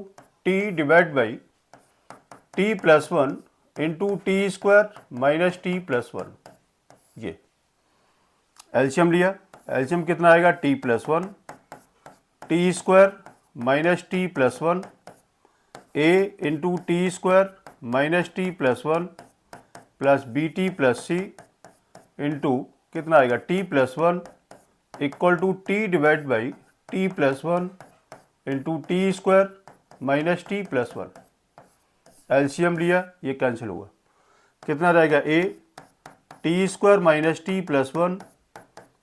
t divide by t plus 1 into t square minus t plus 1। ये एलसीएम लिया, एलसीएम कितना आएगा t plus 1 t square minus t plus 1 a into t square minus t plus 1 plus b t plus c into कितना आएगा t plus 1 equal to t divide by t plus 1 into t square minus t plus 1। LCM लिया, ये कैंसिल हुआ, कितना रहेगा a t square minus t plus 1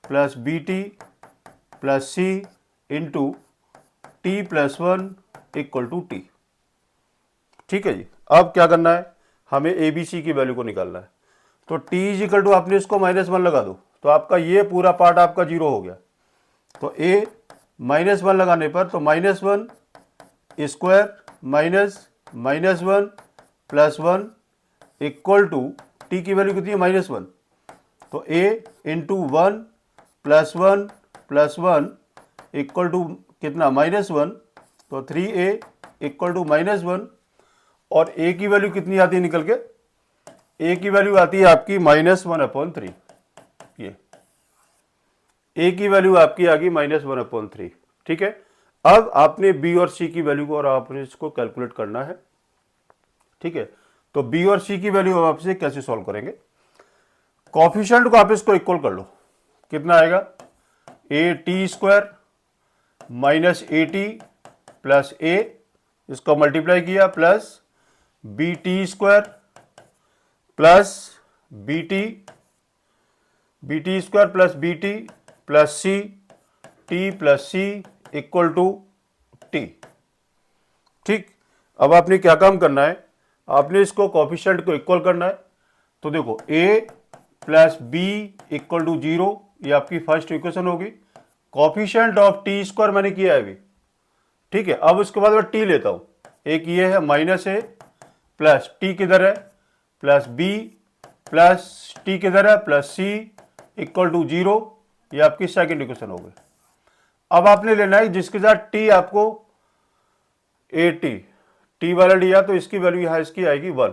plus b t plus c into t plus 1 equal to t. ठीक है जी, अब क्या करना है, हमें ए बी सी की वैल्यू को निकालना है। तो t इज इक्वल टू आपने इसको -1 लगा दो तो आपका ये पूरा पार्ट आपका 0 हो गया। तो a -1 लगाने पर तो -1 square -1 plus 1 equal to t की वैल्यू कितनी है -1, तो a into 1 plus 1 equal to कितना -1, तो 3a इक्वल टू -1 और a की वैल्यू कितनी आती है निकल के ए की वैल्यू आती है आपकी -1/3, ये ए की वैल्यू आपकी आ गई -1/3। ठीक है, अब आपने बी और सी की वैल्यू को और आपने इसको कैलकुलेट करना है। ठीक है, तो बी और सी की वैल्यू आप इसे कैसे सॉल्व करेंगे? कॉफिशिएंट को आप इसको इक्वल कर लो, कितना आएगा? A t square minus a t plus a, इसको मल्टीप्लाई किया, plus b t square plus b t square plus b t plus c t plus C equal to t. ठीक, अब आपने क्या काम करना है? आपने इसको कॉफिशिएंट को इक्वल करना है। तो देखो a plus b equal to 0, ये आपकी फर्स्ट इक्वेशन होगी। कॉफिशिएंट ऑफ टी स्क्वायर मैंने किया है अभी। ठीक है, अब उसके बाद मैं टी लेता हूं, एक ये है माइनस ए प्लस टी किधर है, प्लस बी प्लस टी किधर है, प्लस सी इक्वल टू 0, ये आपकी सेकेंड इक्वेशन हो गई। अब आपने लेना है जिसके साथ टी आपको ए टी वाला लिया, तो इसकी वैल्यू यहां इसकी आएगी 1,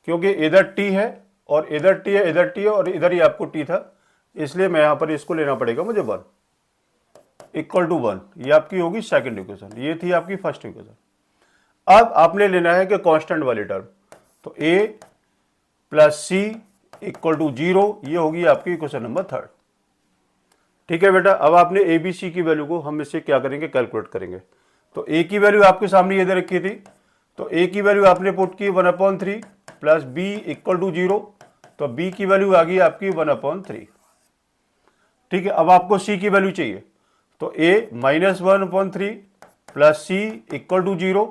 क्योंकि इधर टी है और इधर टी है, इधर टी है और इधर ही आपको टी था, इसलिए मैं यहां पर इसको लेना पड़ेगा मुझे 1 इक्वल टू 1, ये आपकी होगी सेकंड इक्वेशन, ये थी आपकी फर्स्ट इक्वेशन। अब आपने लेना है कि कांस्टेंट वाली टर्म, तो a plus C equal to 0, ये होगी आपकी इक्वेशन नंबर 3। ठीक है बेटा, अब आपने ए बी सी की वैल्यू को हम इससे क्या करेंगे, कैलकुलेट करेंगे। तो a की वैल्यू आपके सामने ये दे रखी थी, तो a की वैल्यू आपने पुट की 1/3 प्लस b इक्वल टू 0, तो b की वैल्यू आ गई आपकी 1/3। ठीक है, अब आपको c की वैल्यू चाहिए, तो a -1/3 plus c equal to 0,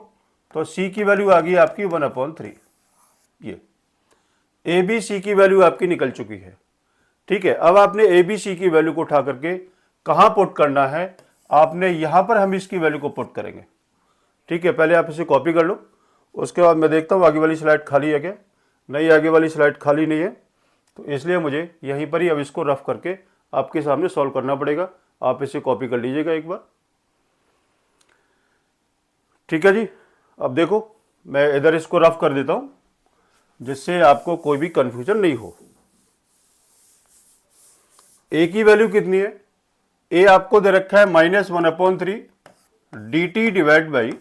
तो c की वैल्यू आ गई आपकी 1/3। ये ए बी सी की वैल्यू आपकी निकल चुकी है। ठीक है, अब आपने ए बी सी की वैल्यू को उठा करके कहां पुट करना है? आपने यहां पर हम इसकी वैल्यू को पुट करेंगे। ठीक है, पहले आप इसे कॉपी कर लो, उसके बाद मैं देखता हूं आगे वाली स्लाइड खाली है क्या। नहीं, आगे वाली स्लाइड खाली नहीं है, तो इसलिए मुझे यहीं पर ही अब इसको रफ करके आपके सामने सॉल्व करना पड़ेगा। आप इसे कॉपी कर लीजिएगा एक बार। ठीक है जी, अब देखो मैं इधर इसको रफ कर देता हूं जिससे आपको कोई भी कंफ्यूजन नहीं हो। ए की वैल्यू कितनी है? ए आपको दे रखा है -1/3 d t divide by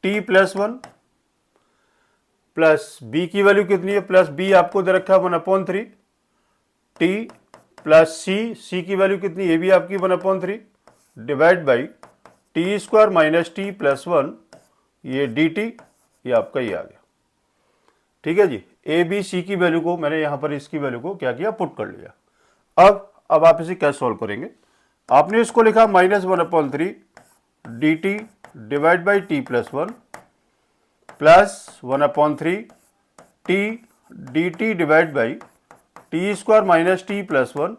t plus 1, plus b की वैल्यू कितनी है? प्लस बी आपको दे रखा है 1/3 टी प्लस सी की वैल्यू कितनी? ये भी आपकी 1/3 divide by t square minus t plus 1, ये डी टी, ये आपका ये आ गया। ठीक है जी, ए बी सी की वैल्यू को मैंने यहां पर इसकी वैल्यू को क्या किया, पुट कर लिया। अब आप इसे कैसे सॉल्व करेंगे? आपने इसको लिखा -1/3 d t divide by t plus 1 plus 1/3 T D t divide by t square minus t plus 1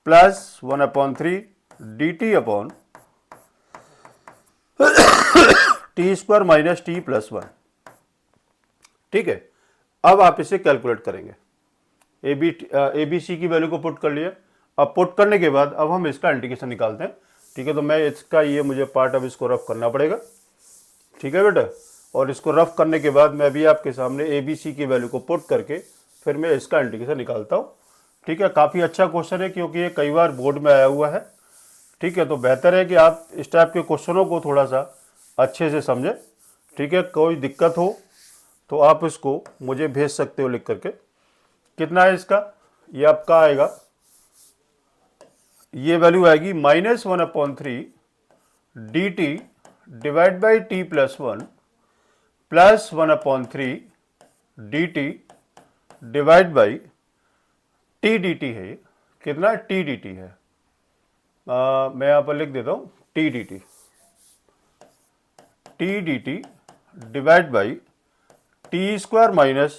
plus 1/3 d T upon T square minus t plus 1। ठीक है, अब आप इसे कैलकुलेट करेंगे। ए बी सी की वैल्यू को पुट कर लिया। अब पुट करने के बाद अब हम इसका इंटीग्रेशन निकालते हैं। ठीक है, तो मैं इसका ये मुझे पार्ट अब इसको रफ करना पड़ेगा। ठीक है बेटा, और इसको रफ करने के बाद मैं भी आपके सामने ए बी सी की वैल्यू को पुट करके फिर मैं इसका इंटीग्रेशन निकालता हूँ। ठीक है, काफ़ी अच्छा क्वेश्चन है क्योंकि ये कई बार बोर्ड में आया हुआ है। ठीक है, तो बेहतर है कि आप इस टाइप के क्वेश्चनों को थोड़ा सा अच्छे से समझें। ठीक है, कोई दिक्कत हो तो आप इसको मुझे भेज सकते हो लिख करके। कितना है इसका? ये आपका आएगा, ये वैल्यू आएगी -1/3 d t divide by t plus 1 plus 1/3 d t divide by T D T है। कितना? टी डी टी है। मैं यहां पर लिख देता हूं T D t divide by t square minus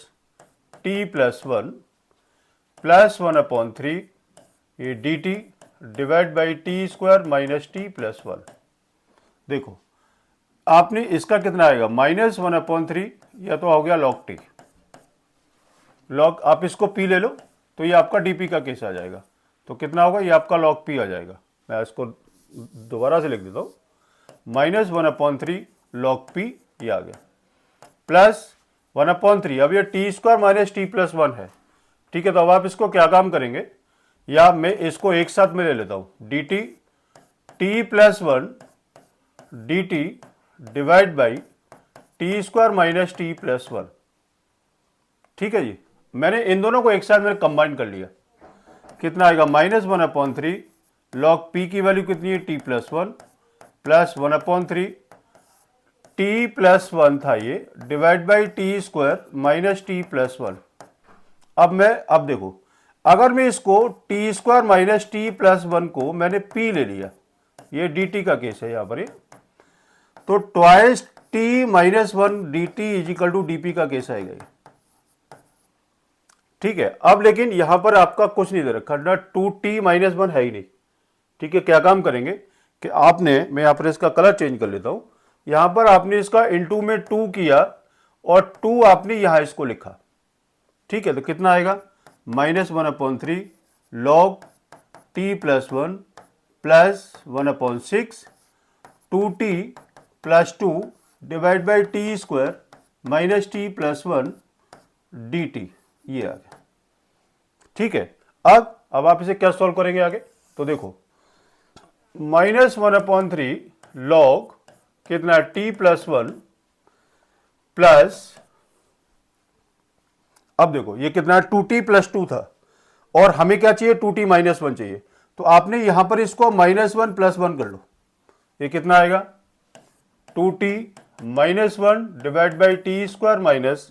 t plus 1 plus 1/3 ये D t divide by t square minus t plus 1। देखो आपने इसका कितना आएगा, -1/3, या तो हो गया लॉग टी, लॉग आप इसको पी ले लो तो ये आपका डीपी का केस आ जाएगा। तो कितना होगा? ये आपका लॉग पी आ जाएगा। मैं इसको दोबारा से लिख देता हूँ, -1/3 लॉग पी, ये आ गया, प्लस 1/3। अब ये T square minus t plus 1 है, ठीक है। तो अब आप इसको क्या काम करेंगे, या मैं इसको एक साथ में ले लेता हूं, D T T plus 1 d t divide by t square minus t plus 1, ठीक है जी। मैंने इन दोनों को एक साथ में कंबाइन कर लिया, कितना आएगा, -1/3 लॉग पी की वैल्यू कितनी है, T plus 1 plus 1/3 T plus 1 था ये, divide by t square minus t plus 1। अब देखो, अगर मैं इसको T square minus t plus 1 को मैंने पी ले लिया, ये डी टी का केस है यहां पर, तो twice t minus 1 d t is equal to d p का केस आएगा ये, ठीक है। अब लेकिन यहां पर आपका कुछ नहीं दे रखा ना, 2t माइनस 1 है ही नहीं, ठीक है। क्या काम करेंगे कि मैं यहां पर इसका कलर चेंज कर लेता हूं, यहां पर आपने इसका इनटू में 2 किया और 2 आपने यहां इसको लिखा, ठीक है। तो कितना आएगा, -1/3 log T plus 1 plus 1/6 2t plus 2 divide by t square minus t plus 1 d T, ये आ गया, ठीक है। अब आप इसे क्या सॉल्व करेंगे आगे, तो देखो -1/3 लॉग कितना, t प्लस 1 प्लस, अब देखो ये कितना, 2t प्लस 2 था और हमें क्या चाहिए, 2t माइनस 1 चाहिए। तो आपने यहां पर इसको -1 प्लस 1 कर लो, ये कितना आएगा, 2t minus 1 divide by t square minus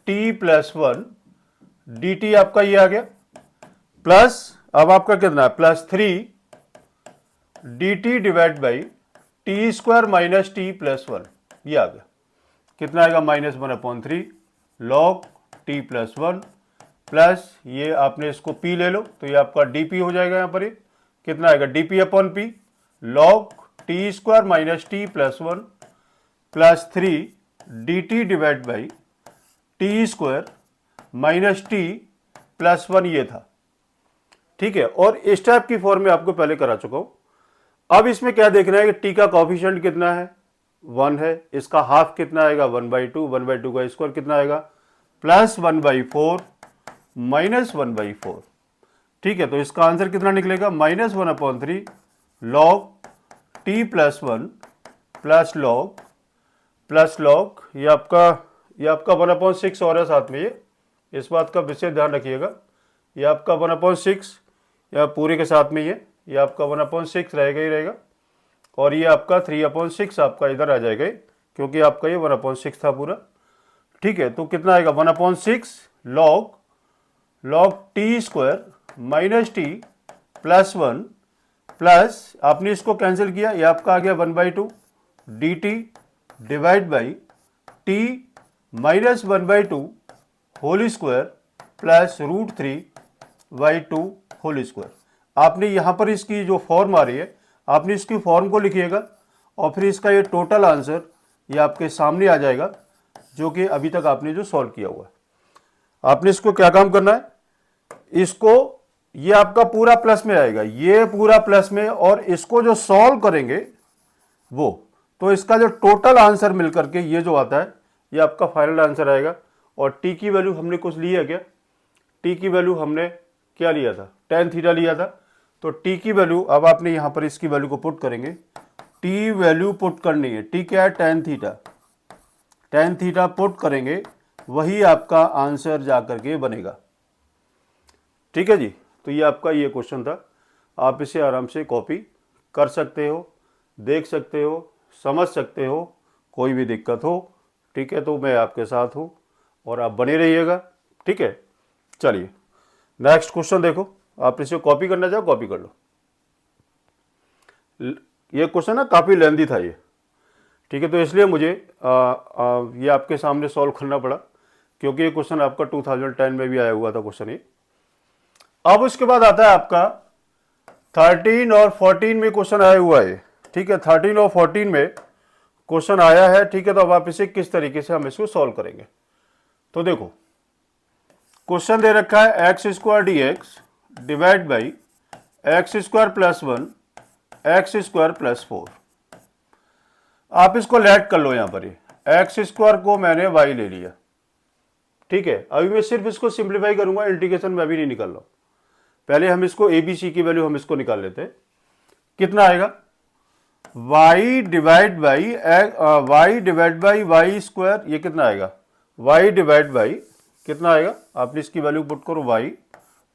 t plus 1 d T आपका ये आ गया, प्लस अब आपका कितना है, +3 D t divide by t square minus t plus 1, ये आ गया, कितना आएगा, -1/3 लॉग टी प्लस 1 प्लस ये आपने इसको p ले लो, तो ये आपका dp हो जाएगा, यहां पर ये कितना आएगा, dp/p log t square minus t plus 1 plus 3 dt divide by t square minus t plus 1, ये था, ठीक है। और इस टाइप की फॉर्म में आपको पहले करा चुका हूं। अब इसमें क्या देखना है कि टी का कोएफिशिएंट कितना है, 1 है, इसका हाफ कितना आएगा, 1/2, 1/2 का स्क्वायर कितना आएगा, प्लस 1/4 माइनस 1/4, ठीक है। तो इसका आंसर कितना निकलेगा, -1/3 log T plus 1 plus log ये आपका 1/6 और है साथ में, ये इस बात का विशेष ध्यान रखिएगा, ये आपका 1/6 या पूरे के साथ में ये आपका 1/6 रहेगा ही रहेगा, और ये आपका 3/6 आपका इधर आ जाएगा, क्योंकि आपका ये 1/6 था पूरा, ठीक है। तो कितना आएगा, 1/6 log t square minus t plus 1 plus आपने इसको कैंसिल किया, ये आपका आ गया 1/2 d t divide by t minus 1/2 whole square plus √3/2 whole square. आपने यहां पर इसकी जो फॉर्म आ रही है, आपने इसकी फॉर्म को लिखिएगा और फिर इसका ये टोटल आंसर ये आपके सामने आ जाएगा, जो कि अभी तक आपने जो सॉल्व किया हुआ है। आपने इसको क्या काम करना है, इसको ये आपका पूरा प्लस में आएगा, ये पूरा प्लस में, और इसको जो सॉल्व करेंगे वो, तो इसका जो टोटल आंसर मिलकर के ये जो आता है ये आपका फाइनल आंसर आएगा। और टी की वैल्यू हमने कुछ ली है क्या, टी की वैल्यू हमने क्या लिया था, tan थीटा लिया था। तो टी की वैल्यू, अब आपने यहां पर इसकी वैल्यू को पुट करेंगे, टी वैल्यू पुट करनी है, टी क्या है, tan थीटा पुट करेंगे, वही आपका आंसर जाकर के बनेगा, ठीक है जी। तो ये आपका ये क्वेश्चन था, आप इसे आराम से कॉपी कर सकते हो, देख सकते हो, समझ सकते हो, कोई भी दिक्कत हो, ठीक है, तो मैं आपके साथ हूँ और आप बने रहिएगा, ठीक है। चलिए नेक्स्ट क्वेश्चन देखो, आप इसे कॉपी करना चाहो कॉपी कर लो। ये क्वेश्चन ना काफ़ी लेंथी था ये, ठीक है, तो इसलिए मुझे ये आपके सामने सॉल्व करना पड़ा, क्योंकि ये क्वेश्चन आपका 2010 में भी आया हुआ था क्वेश्चन ये। अब उसके बाद आता है आपका 13 और 14 में क्वेश्चन आया हुआ है, ठीक है, 13 और 14 में क्वेश्चन आया है, ठीक है। तो अब आप इसे किस तरीके से हम इसको सॉल्व करेंगे, तो देखो क्वेश्चन दे रखा है x² dx divide by x² plus 1 x² plus 4। आप इसको लेट कर लो, यहां पर ये x² को मैंने y ले लिया, ठीक है, अभी मैं सिर्फ इसको सिंप्लीफाई करूंगा, इंटीग्रेशन में अभी नहीं निकाल रहा हूं। पहले हम इसको ए बी सी की वैल्यू हम इसको निकाल लेते हैं। कितना आएगा, y divide by y square, ये कितना आएगा, y डिवाइड बाई कितना आएगा, आपने इसकी वैल्यू पुट करो, y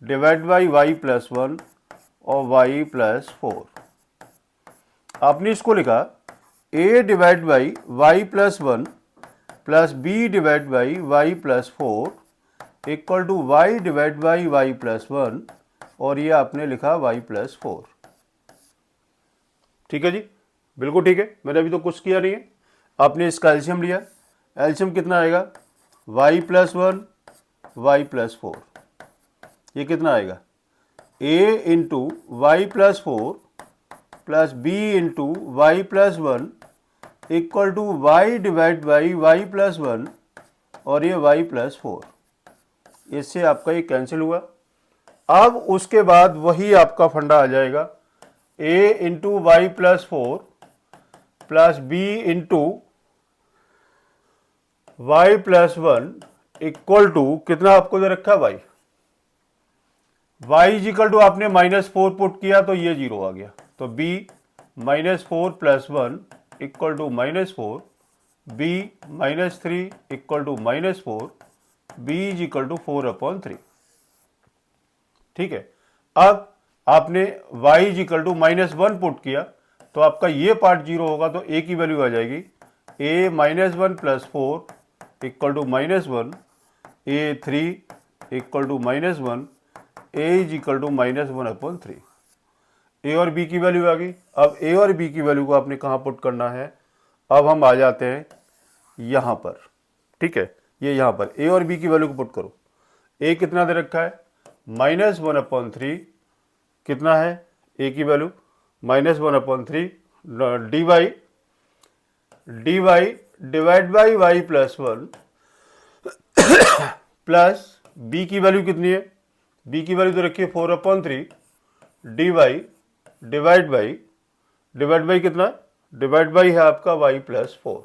divide by y plus 1 और y प्लस 4। आपने इसको लिखा a divide by y plus 1 plus b divide by y plus 4 equal to y divide by y plus 1 और ये आपने लिखा y प्लस 4। ठीक है जी, बिल्कुल ठीक है, मैंने अभी तो कुछ किया नहीं है। आपने इसका एलसीएम लिया, एलसीएम कितना आएगा, y प्लस 1 वाई प्लस 4, ये कितना आएगा, a into y plus 4 plus b into y plus 1 equal to y divide by y plus 1 और ये y प्लस 4। इससे आपका ये कैंसिल हुआ। अब उसके बाद वही आपका फंडा आ जाएगा, a into y plus 4 plus b into y plus 1 equal to कितना आपको दे रखा है, y इक्वल टू आपने -4 पुट किया तो ये 0 आ गया, तो b -4 plus 1 equal to -4, b -3 equal to -4, b is equal to 4/3। ठीक है, अब आपने y is equal to -1 put किया तो आपका ये पार्ट 0 होगा, तो a की वैल्यू आ जाएगी a -1 plus 4 equal to -1, a 3 equal to -1, a is equal to -1/3। a और b की वैल्यू आ गई। अब a और b की वैल्यू को आपने कहाँ पुट करना है, अब हम आ जाते हैं यहाँ पर। ठीक है, ये यहाँ पर a और b की वैल्यू को पुट करो। a कितना दे रखा है, -1/3, कितना है a की value, -1/3 dy divide by y plus 1 plus b की वैल्यू कितनी है, b की वैल्यू तो रखिए 4/3 dy डिवाइड बाई कितना, डिवाइड बाई है आपका y प्लस 4।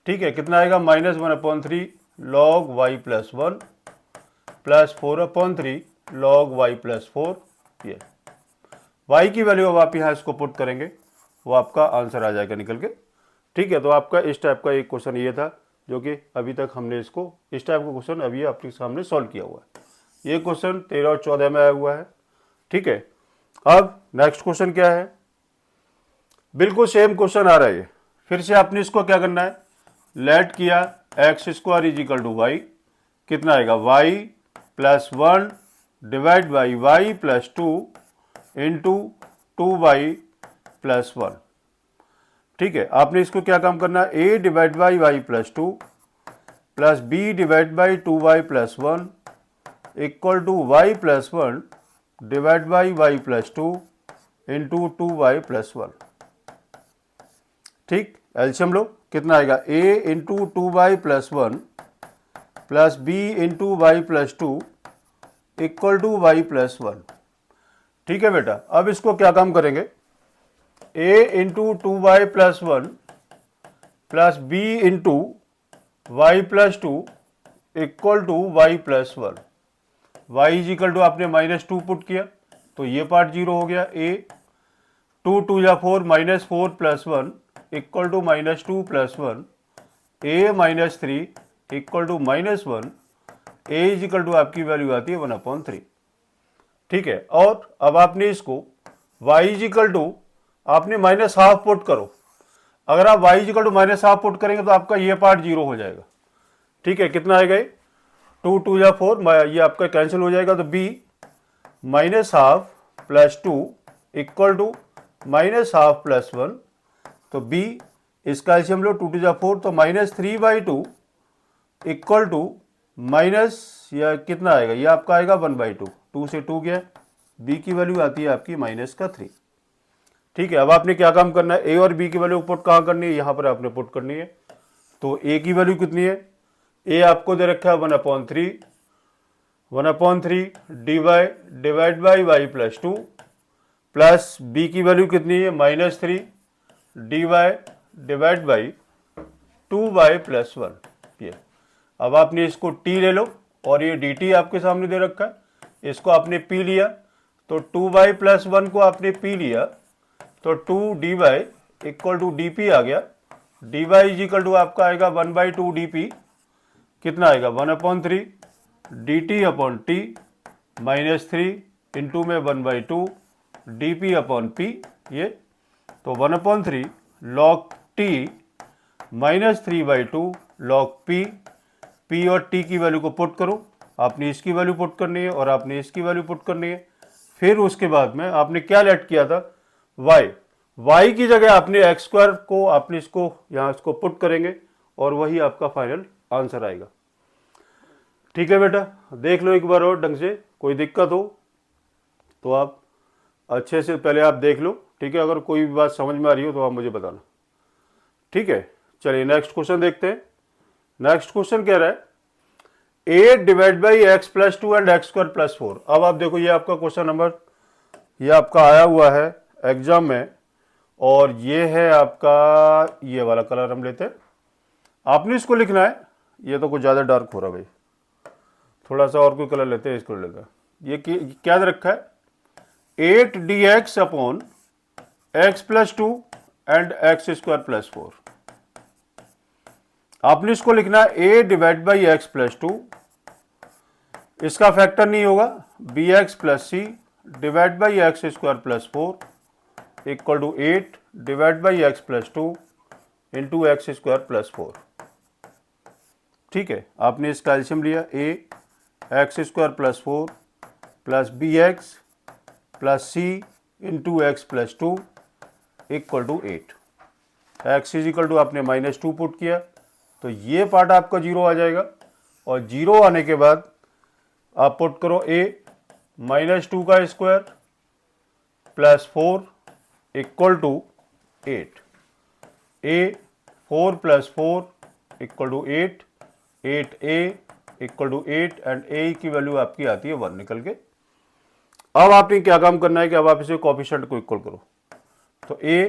ठीक है, कितना आएगा, -1/3 log y plus 1 plus 4/3 log y plus 4। ये y की वैल्यू अब आप यहाँ इसको पुट करेंगे, वो आपका आंसर आ जाएगा निकल के। ठीक है, तो आपका इस टाइप का एक क्वेश्चन ये था जो कि अभी तक हमने इसको इस टाइप का क्वेश्चन अभी आपके सामने सॉल्व किया हुआ है। ये क्वेश्चन 13 और 14 में आया हुआ है। ठीक है, अब नेक्स्ट क्वेश्चन क्या है, बिल्कुल सेम क्वेश्चन आ रहा है। फिर से आपने इसको क्या करना है, लेट किया x² is equal to Y, कितना आएगा y plus 1 divide by y plus 2 into 2y plus 1। ठीक है, आपने इसको क्या काम करना है, a divide by y plus 2 plus b divide by 2y plus 1 equal to y plus 1 divide by y plus 2 into 2y plus 1। ठीक, एलसीएम लो, कितना आएगा, a into 2y plus 1 plus b into y plus 2 equal to y plus 1। ठीक है बेटा, अब इसको क्या काम करेंगे, a into 2y plus 1 plus b into y plus 2 equal to y plus 1। y is equal to आपने -2 पुट किया तो ये पार्ट 0 हो गया, a 2 2 या 4 -4 plus 1 equal to -2 plus 1, a -3 equal to -1, a is equal to आपकी वैल्यू आती है 1/3। ठीक है, और अब आपने इसको y इज इक्वल टू आपने -½ पुट करो। अगर आप y is equal to -½ put करेंगे तो आपका ये पार्ट 0 हो जाएगा। ठीक है, कितना आएगा, 2 2 या 4 ये आपका कैंसिल हो जाएगा, तो b -½ plus 2 equal to -½ plus 1, तो b इसका एलसीएम लो, 2 2 या 4 तो -3/2 इक्वल टू माइनस या कितना आएगा, ये आपका आएगा 1/2, 2 से 2 गया, b की वैल्यू आती है आपकी -3। ठीक है, अब आपने क्या काम करना है, a और b की वैल्यू पुट कहाँ करनी है, यहाँ पर आपने पुट करनी है। तो a की वैल्यू कितनी है, a आपको दे रखा है 1/3 divide by y plus 2 plus b की वैल्यू कितनी है, -3 डिवाइड बाई 2y प्लस 1। ये अब आपने इसको t ले लो और ये dt आपके सामने दे रखा है, इसको आपने p लिया तो 2y प्लस 1 को आपने p लिया तो 2 dy इक्वल टू dp आ गया। dy इज इक्वल टू आपका आएगा 1/2 dp, कितना आएगा 1/3 dt upon T minus 3 into में 1/2 dp अपॉन p, ये तो 1/3 log t minus 3/2 log p। p और t की वैल्यू को पुट करो, आपने इसकी वैल्यू पुट करनी है और आपने इसकी वैल्यू पुट करनी है। फिर उसके बाद में आपने क्या लेट किया था y की जगह आपने x स्क्वायर को आपने इसको यहाँ इसको पुट करेंगे और वही आपका फाइनल आंसर आएगा। ठीक है बेटा, देख लो एक बार और ढंग से, कोई दिक्कत हो तो आप अच्छे से पहले आप देख लो। ठीक है, अगर कोई भी बात समझ में आ रही हो तो आप मुझे बताना। ठीक है, चलिए नेक्स्ट क्वेश्चन देखते हैं। नेक्स्ट क्वेश्चन कह रहा है 8 divide by x plus 2 and x square plus 4। अब आप देखो ये आपका क्वेश्चन नंबर ये आपका आया हुआ है एग्जाम में और ये है आपका ये वाला कलर हम लेते हैं, आपने इसको लिखना है। ये तो कुछ ज़्यादा डार्क हो रहा भाई, थोड़ा सा और कोई कलर लेते हैं, इसको लेते हैं। ये क्या दे रखा है 8 d x upon x plus 2 and x square plus 4। आपने इसको लिखना है a divide by x plus 2, इसका फैक्टर नहीं होगा b x plus c divide by x square plus 4 equal to 8 divide by x plus 2 into x square plus 4। ठीक है, आपने इसका एलसीएम लिया a x square plus 4 plus b x plus c into x plus 2 equal to 8। X is equal to आपने -2 पुट किया तो ये पार्ट आपका 0 आ जाएगा और 0 आने के बाद आप पुट करो a -2 का square plus 4 equal to 8। a 4 plus 4 equal to 8, 8a equal to 8 and a की वैल्यू आपकी आती है 1 निकल के। अब आपने क्या काम करना है कि अब आप इसे कोएफिशिएंट को इक्वल करो तो a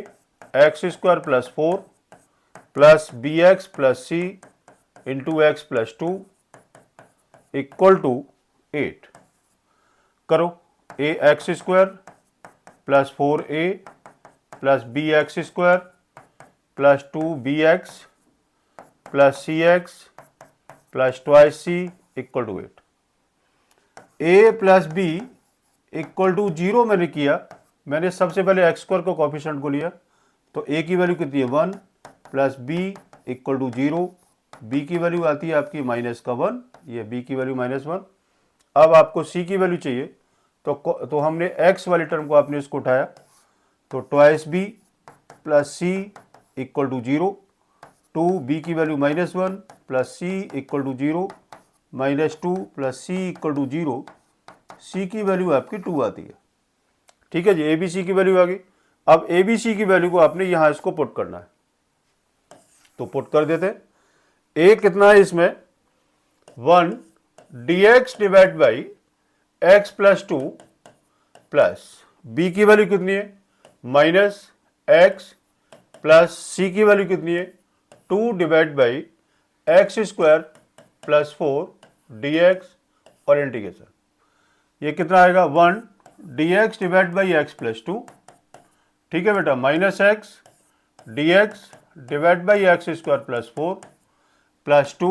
x square plus 4 plus b x plus c into x plus 2 equal to 8 करो। a x square plus 4a plus b x square plus 2bx plus c x plus twice c equal to 8। a plus b equal to 0 मैंने किया, मैंने सबसे पहले एक्स स्क्वायर को कोएफिशिएंट को लिया तो a की वैल्यू कितनी है 1 plus b equal to 0, b की वैल्यू आती है आपकी -1, ये b की वैल्यू -1। अब आपको c की वैल्यू चाहिए तो हमने x वाली टर्म को आपने इसको उठाया तो twice b plus C equal to 0, 2b की value -1 plus C equal to 0 -2 plus C equal to 0, c की वैल्यू आपकी 2 आती है। ठीक है जी, ए बी सी की वैल्यू आ गई। अब ए बी सी की वैल्यू को आपने यहां इसको पुट करना है तो पुट कर देते हैं। a कितना है इसमें 1 dx divide by x plus 2 plus b की वैल्यू कितनी है -x प्लस c की वैल्यू कितनी है 2 divide by x square plus 4 dx और इंटीग्रेशन ये कितना आएगा 1 dx divide by x plus 2। ठीक है बेटा, -x dx divide by x square plus 4 plus 2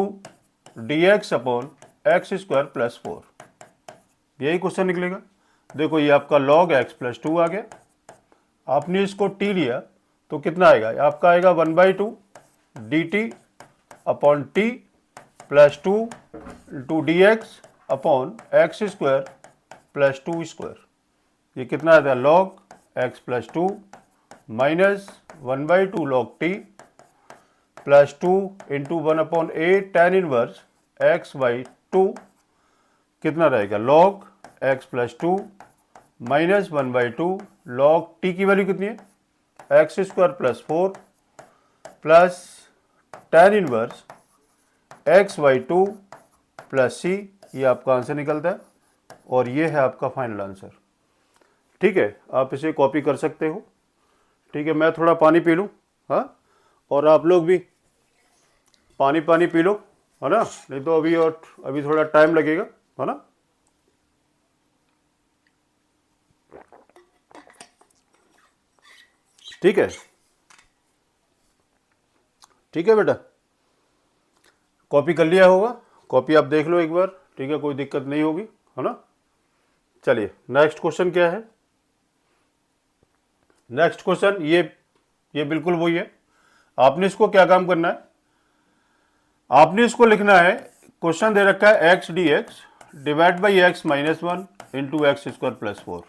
dx upon x square plus 4, यही क्वेश्चन निकलेगा। देखो ये आपका log x प्लस 2 आ गया, आपने इसको t लिया तो कितना आएगा आपका आएगा 1/2 dt upon t plus 2 two dx upon x square plus 2 square, ये कितना आता है log x plus 2 minus 1/2 log t plus 2 into 1/8 tan inverse x by 2 कितना रहेगा log x plus 2 minus 1/2 log t की वैल्यू कितनी है x square plus 4 plus tan inverse x by 2 plus c, ये आपका आंसर निकलता है और ये है आपका फाइनल आंसर। ठीक है, आप इसे कॉपी कर सकते हो। ठीक है, मैं थोड़ा पानी पी लूँ, हाँ, और आप लोग भी पानी पी लो, है ना, नहीं तो अभी थोड़ा टाइम लगेगा, है ना। ठीक है, ठीक है बेटा, कॉपी कर लिया होगा, कॉपी आप देख लो एक बार, ठीक है, कोई दिक्कत नहीं होगी, है ना। चलिए नेक्स्ट क्वेश्चन क्या है। नेक्स्ट क्वेश्चन ये बिल्कुल वही है। आपने इसको क्या काम करना है, आपने इसको लिखना है, क्वेश्चन दे रखा है x D x divide by x minus one into x square plus four.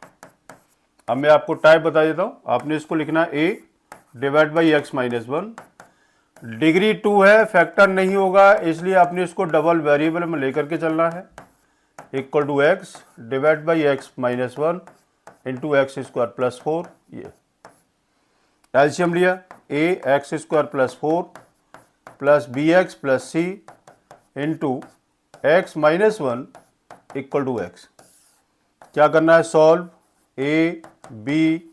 अब मैं आपको टाइप बता देता हूं, आपने इसको लिखना है a divide by x minus one, degree 2 है, फैक्टर नहीं होगा, इसलिए आपने इसको डबल वेरिएबल में लेकर के चलना है, equal to x divide by x minus one into x square plus four. ये एलसीएम लिया, a x square plus four plus b x plus c into x minus one equal to x. क्या करना है, सॉल्व, ए बी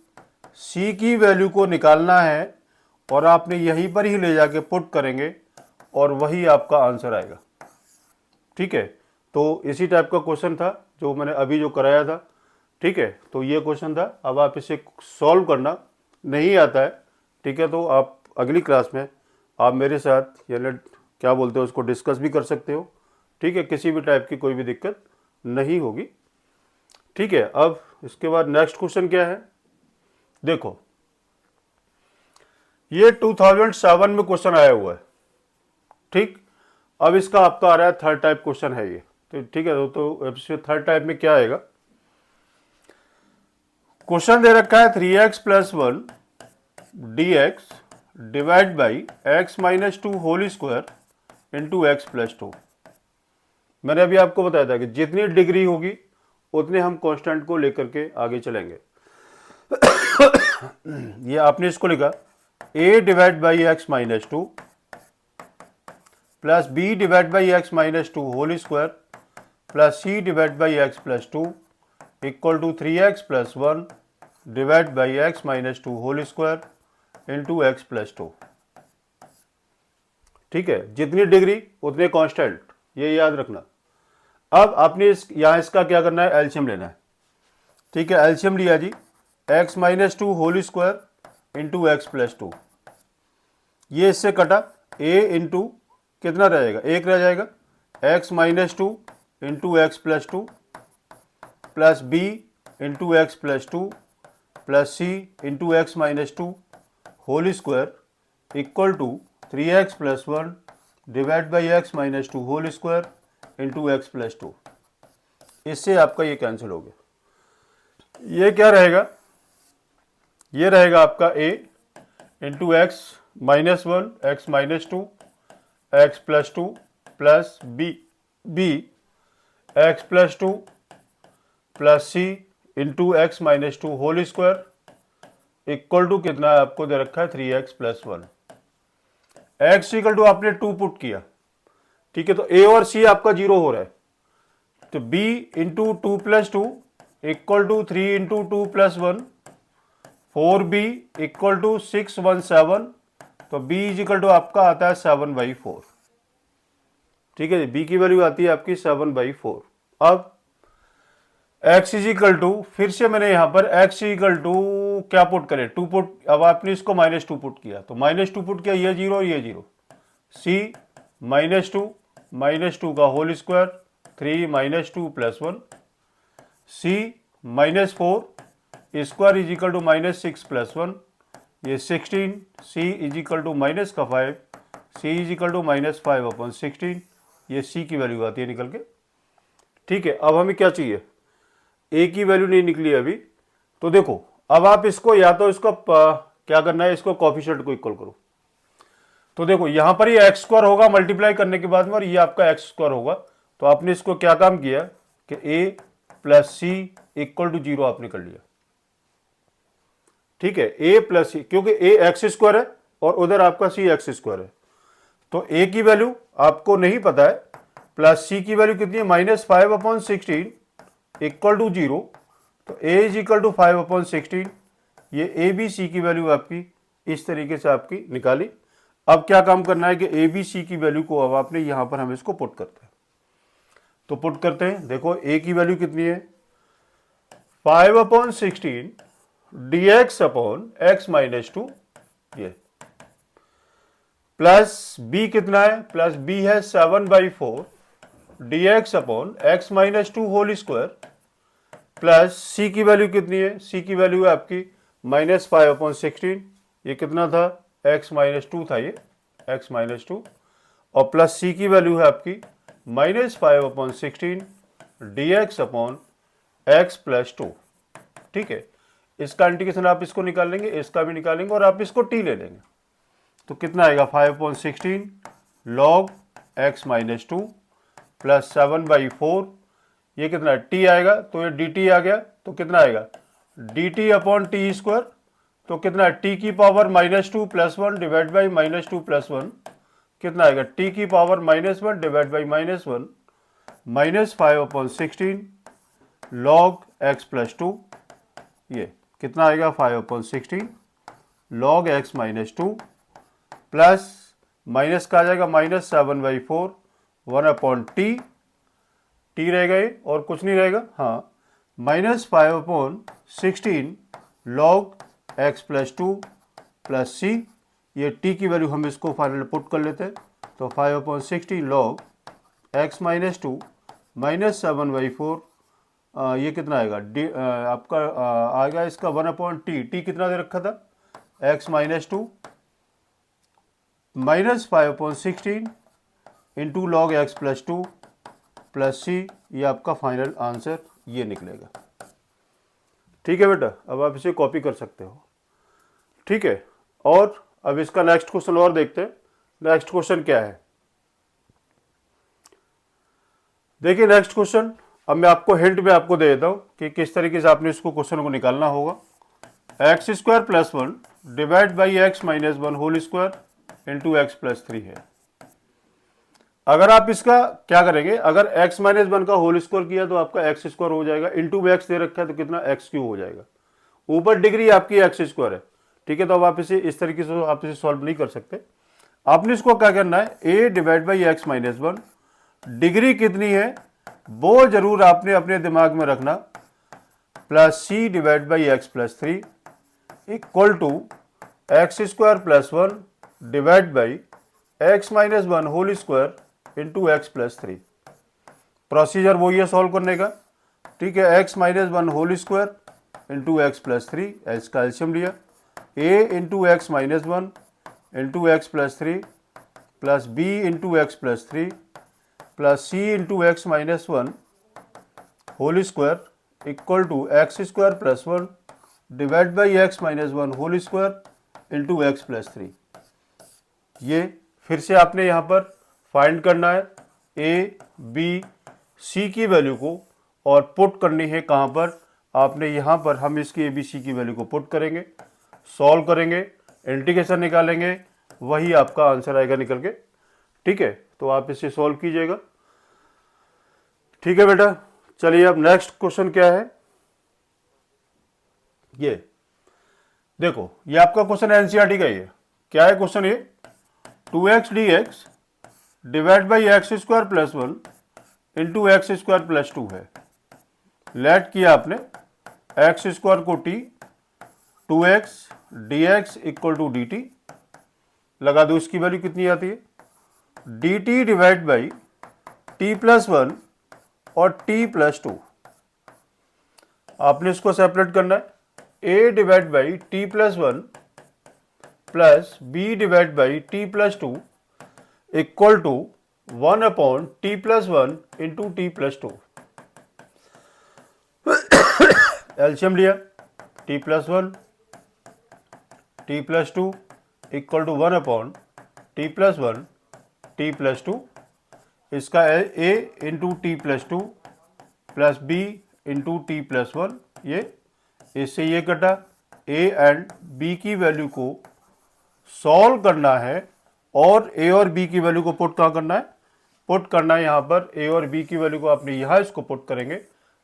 सी की वैल्यू को निकालना है और आपने यहीं पर ही ले जाके पुट करेंगे और वही आपका आंसर आएगा। ठीक है, तो इसी टाइप का क्वेश्चन था जो मैंने अभी जो कराया था। ठीक है, तो ये क्वेश्चन था, अब आप इसे सॉल्व करना, नहीं आता है, ठीक है, तो आप अगली क्लास में आप मेरे साथ यानी क्या बोलते हो उसको डिस्कस भी कर सकते हो। ठीक है, किसी भी टाइप की कोई भी दिक्कत नहीं होगी। ठीक है, अब इसके बाद नेक्स्ट क्वेश्चन क्या है, देखो ये 2007 में क्वेश्चन आया हुआ है। ठीक, अब इसका आपका आ रहा है थर्ड टाइप क्वेश्चन है ये, तो ठीक है, तो थर्ड टाइप में क्या आएगा, क्वेश्चन दे रखा है 3x plus one d x divide by x minus two whole square into x plus two. मैंने अभी आपको बताया था कि जितनी डिग्री होगी उतने हम कांस्टेंट को लेकर के आगे चलेंगे। ये आपने इसको लिखा a divide by x minus two plus b divide by x minus two whole square plus c divide by x plus two equal to 3x plus one divide by x minus two whole square into x plus two. ठीक है, जितनी डिग्री उतने कांस्टेंट, ये याद रखना। अब आपने यहां इसका क्या करना है, एलसीएम लेना है। ठीक है, एलसीएम लिया जी, x minus two whole square into x plus two, ये इससे कटा, a इंटू कितना रहेगा, एक रह जाएगा, x minus two into x plus two plus b into x plus two plus c into x minus two whole square equal to 3x plus one divide by x minus two whole square into x plus two. इससे आपका ये कैंसिल हो गया। ये क्या रहेगा, ये रहेगा आपका a into x minus one x minus two x plus two plus b x plus two plus c into x minus two whole square equal to कितना है, आपको दे रखा है 3x plus one. X equal to आपने 2 पुट किया, ठीक है, तो a और c आपका 0 हो रहा है, तो b into two plus two equal to 3 into two plus one, 4b equal to 617, तो b इज इक्वल टू आपका आता है 7/4। ठीक है, b की वैल्यू आती है आपकी 7/4। अब x इज इक्वल टू, फिर से मैंने यहां पर x इक्वल टू क्या पुट करें, 2 पुट, अब आपने इसको -2 पुट किया, तो -2 पुट किया, ये 0 ये 0, c -2 का whole square 3 -2 plus one, c -4 square is equal to -6 plus one, ये 16, c is equal to minus का 5, c इज इक्वल टू -5/16, ये c की वैल्यू आती है निकल के। ठीक है, अब हमें क्या चाहिए, a की वैल्यू नहीं निकली अभी, तो देखो अब आप इसको या तो इसको क्या करना है, इसको कोएफिशिएंट को इक्वल करो, तो देखो यहां पर ये एक्स स्क्वायर होगा मल्टीप्लाई करने के बाद में, और ये आपका एक्स स्क्वायर होगा, तो आपने इसको क्या काम किया कि a plus C equal to 0 आपने कर लिया। ठीक है, a प्लस सी, क्योंकि a एक्स स्क्वायर है और उधर आपका c एक्स स्क्वायर है, तो a की वैल्यू आपको नहीं पता है, प्लस c की वैल्यू कितनी है, -5/16 इक्वल टू 0, तो a इज इक्वल टू 5/16, ये a b c की वैल्यू आपकी इस तरीके से आपकी निकाली। अब क्या काम करना है कि ए बी सी की वैल्यू को अब आपने यहां पर हम इसको पुट करते हैं। तो पुट करते हैं, देखो ए की वैल्यू कितनी है 5/16 dx अपॉन x माइनस 2, ये प्लस b कितना है, प्लस b है 7/4 dx upon x minus 2 whole square, plus c की वैल्यू कितनी है, c की वैल्यू है आपकी -5/16, ये कितना था x माइनस 2 था, ये x माइनस 2, और प्लस c की वैल्यू है आपकी -5/16 dx अपॉन x प्लस 2। ठीक है, इसका इंटीग्रेशन आप इसको निकाल लेंगे, इसका भी निकालेंगे और आप इसको t ले लेंगे, तो कितना आएगा 5/16 log x माइनस 2 प्लस 7/4, ये कितना t आएगा, तो ये dt आ गया, तो कितना आएगा dt अपॉन टी स्क्वायर, तो कितना t की power -2 plus 1 divide by -2 plus 1, कितना आएगा t की power -1 divide by -1 -5/16 log x plus 2, ये कितना आएगा 5/16 log x minus 2 plus minus का आ जाएगा -7/4 1/t, t रहेगा ये और कुछ नहीं रहेगा, हाँ -5/16 log x plus 2 plus c, ये t की वैल्यू हम इसको फाइनल पुट कर लेते हैं, तो 5/16 log x माइनस 2 -7/4, ये कितना आएगा आपका आएगा इसका 1/t, t कितना दे रखा था x minus 2 -5/16 into log x plus 2 plus c, ये आपका फाइनल आंसर ये निकलेगा। ठीक है बेटा, अब आप इसे कॉपी कर सकते हो। ठीक है, और अब इसका नेक्स्ट क्वेश्चन और देखते हैं। नेक्स्ट क्वेश्चन क्या है, देखिए नेक्स्ट क्वेश्चन, अब मैं आपको हिंट में आपको दे देता हूं कि किस तरीके से आपने इसको क्वेश्चन को निकालना होगा। x square plus 1 divide by x minus 1 whole square into x plus 3 है। अगर आप इसका क्या करेंगे, अगर x माइनस 1 का होल स्क्वायर किया तो आपका x स्क्वायर हो जाएगा, इंटू एक्स दे रखा है तो कितना x क्यूब हो जाएगा, ऊपर डिग्री आपकी x स्क्वायर है। ठीक है, तो अब आप इसे इस तरीके से आप इसे सॉल्व नहीं कर सकते, आपने इसको क्या करना है a divide by x minus 1, degree कितनी है वो जरूर आपने अपने दिमाग में रखना, plus c divide by x plus 3 equal to x square plus 1 divide by x minus 1 whole square into x plus 3। Procedure वही है सॉल्व करने का। ठीक है, x minus 1 whole square into x plus 3, x का एलसीएम लिया, a into x minus 1 into x plus 3 plus b into x plus 3 plus c into x minus 1 whole square equal to x square plus 1 divide by x minus 1 whole square into x plus 3। ये फिर से आपने यहाँ पर फाइंड करना है a b c की वैल्यू को और पुट करनी है कहाँ पर, आपने यहाँ पर हम इसकी a b c की वैल्यू को पुट करेंगे, सॉल्व करेंगे, इंटीग्रेशन निकालेंगे, वही आपका आंसर आएगा निकल के। ठीक है, तो आप इसे सॉल्व कीजिएगा। ठीक है बेटा, चलिए अब नेक्स्ट क्वेश्चन क्या है, ये देखो, ये आपका क्वेश्चन एनसीईआरटी का ही है। क्या है क्वेश्चन ये, 2x dx divide by x square plus 1 into x square plus 2 है। लेट किया आपने एक्स स्क्वायर को t, 2x dx equal to dt, लगा दो इसकी वैल्यू कितनी आती है, dt divide by t plus 1 और t प्लस 2। आपने इसको सेपरेट करना है, a divide by t plus 1 plus b divide by t plus 2 equal to 1 upon t plus 1 into t plus 2। LCM लिया, t plus 1 t plus 2 equal to 1 upon t plus 1 t plus 2, इसका a into t plus 2 plus b into t plus 1, ये इससे ये कटा, a एंड b की वैल्यू को सॉल्व करना है और a और b की वैल्यू को पुट कहाँ करना है, पुट करना है यहाँ पर, a और b की वैल्यू को आपने यहाँ इसको पुट करेंगे,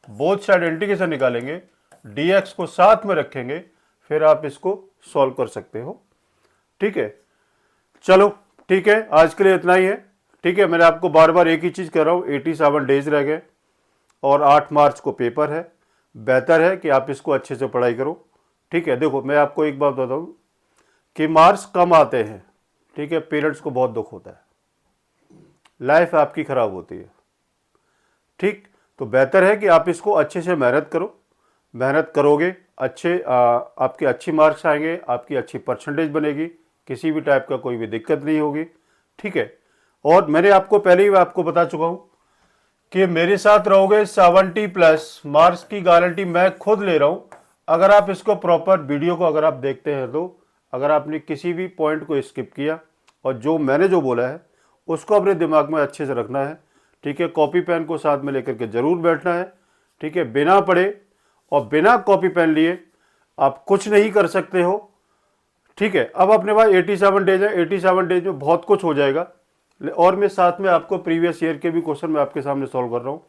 बोथ साइड इंटीग्रेशन निकालेंगे, dx को साथ में रखेंगे, फिर आप इसको सॉल्व कर सकते हो। ठीक है, चलो ठीक है, आज के लिए इतना ही है। ठीक है, मैंने आपको बार बार एक ही चीज़ कह रहा हूँ, 87 डेज रह गए और 8 मार्च को पेपर है। बेहतर है कि आप इसको अच्छे से पढ़ाई करो। ठीक है, देखो मैं आपको एक बात बताऊँ कि मार्क्स कम आते हैं, ठीक है, पेरेंट्स को बहुत दुख होता है, लाइफ आपकी ख़राब होती है। ठीक, तो बेहतर है कि आप इसको अच्छे से मेहनत करो। मेहनत करोगे, आपके अच्छी मार्क्स आएंगे, आपकी अच्छी परसेंटेज बनेगी, किसी भी टाइप का कोई भी दिक्कत नहीं होगी। ठीक है, और मैंने आपको पहले ही आपको बता चुका हूँ कि मेरे साथ रहोगे 70+ मार्क्स की गारंटी मैं खुद ले रहा हूँ। अगर आप इसको प्रॉपर वीडियो को अगर आप देखते हैं तो अगर आपने किसी भी पॉइंट को स्किप किया और जो मैंने जो बोला है उसको अपने दिमाग में अच्छे से रखना है। ठीक है, कॉपी पेन को साथ में लेकर के ज़रूर बैठना है। ठीक है, बिना पढ़े और बिना कॉपी पेन लिए आप कुछ नहीं कर सकते हो। ठीक है, अब अपने पास 87 डेज है, 87 डेज में बहुत कुछ हो जाएगा। और मैं साथ में आपको प्रीवियस ईयर के भी क्वेश्चन मैं आपके सामने सॉल्व कर रहा हूँ।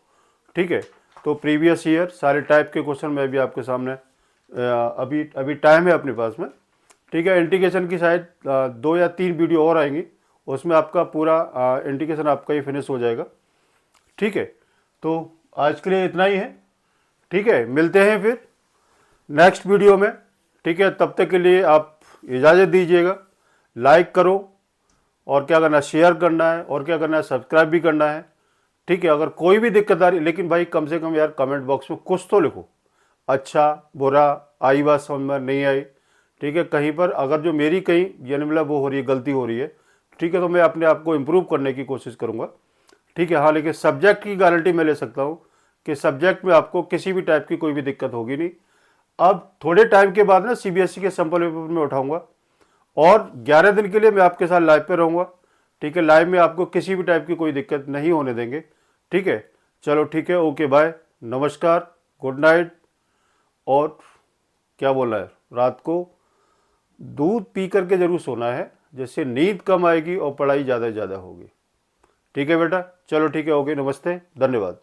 ठीक है, तो प्रीवियस ईयर सारे टाइप के क्वेश्चन मैं भी आपके सामने अभी अभी टाइम है अपने पास में। ठीक है, इंटीग्रेशन की शायद 2 या 3 वीडियो और आएंगी, उसमें आपका पूरा इंटीग्रेशन आपका ही फिनिश हो जाएगा। ठीक है, तो आज के लिए इतना ही है। ठीक है, मिलते हैं फिर नेक्स्ट वीडियो में। ठीक है, तब तक के लिए आप इजाज़त दीजिएगा। लाइक करो और क्या करना है, शेयर करना है, और क्या करना है, सब्सक्राइब भी करना है। ठीक है, अगर कोई भी दिक्कत आ रही, लेकिन भाई कम से कम यार कमेंट बॉक्स में कुछ तो लिखो, अच्छा बुरा, आई बात समझ में नहीं आई। ठीक है, कहीं पर अगर जो मेरी कहीं यानी मतलब वो हो रही है, गलती हो रही है, ठीक है, तो मैं अपने आप को इम्प्रूव करने की कोशिश करूँगा। ठीक है, हाँ, लेकिन सब्जेक्ट की गारंटी मैं ले सकता हूँ कि सब्जेक्ट में आपको किसी भी टाइप की कोई भी दिक्कत होगी नहीं। अब थोड़े टाइम के बाद ना सीबीएसई के सैंपल पेपर में उठाऊंगा और 11 दिन के लिए मैं आपके साथ लाइव पे रहूँगा। ठीक है, लाइव में आपको किसी भी टाइप की कोई दिक्कत नहीं होने देंगे। ठीक है, चलो ठीक है, ओके बाय, नमस्कार, गुड नाइट। और क्या बोलना है, रात को दूध पी करके जरूर सोना है, जिससे नींद कम आएगी और पढ़ाई ज़्यादा से ज़्यादा होगी। ठीक है बेटा, चलो ठीक है, ओके, नमस्ते, धन्यवाद।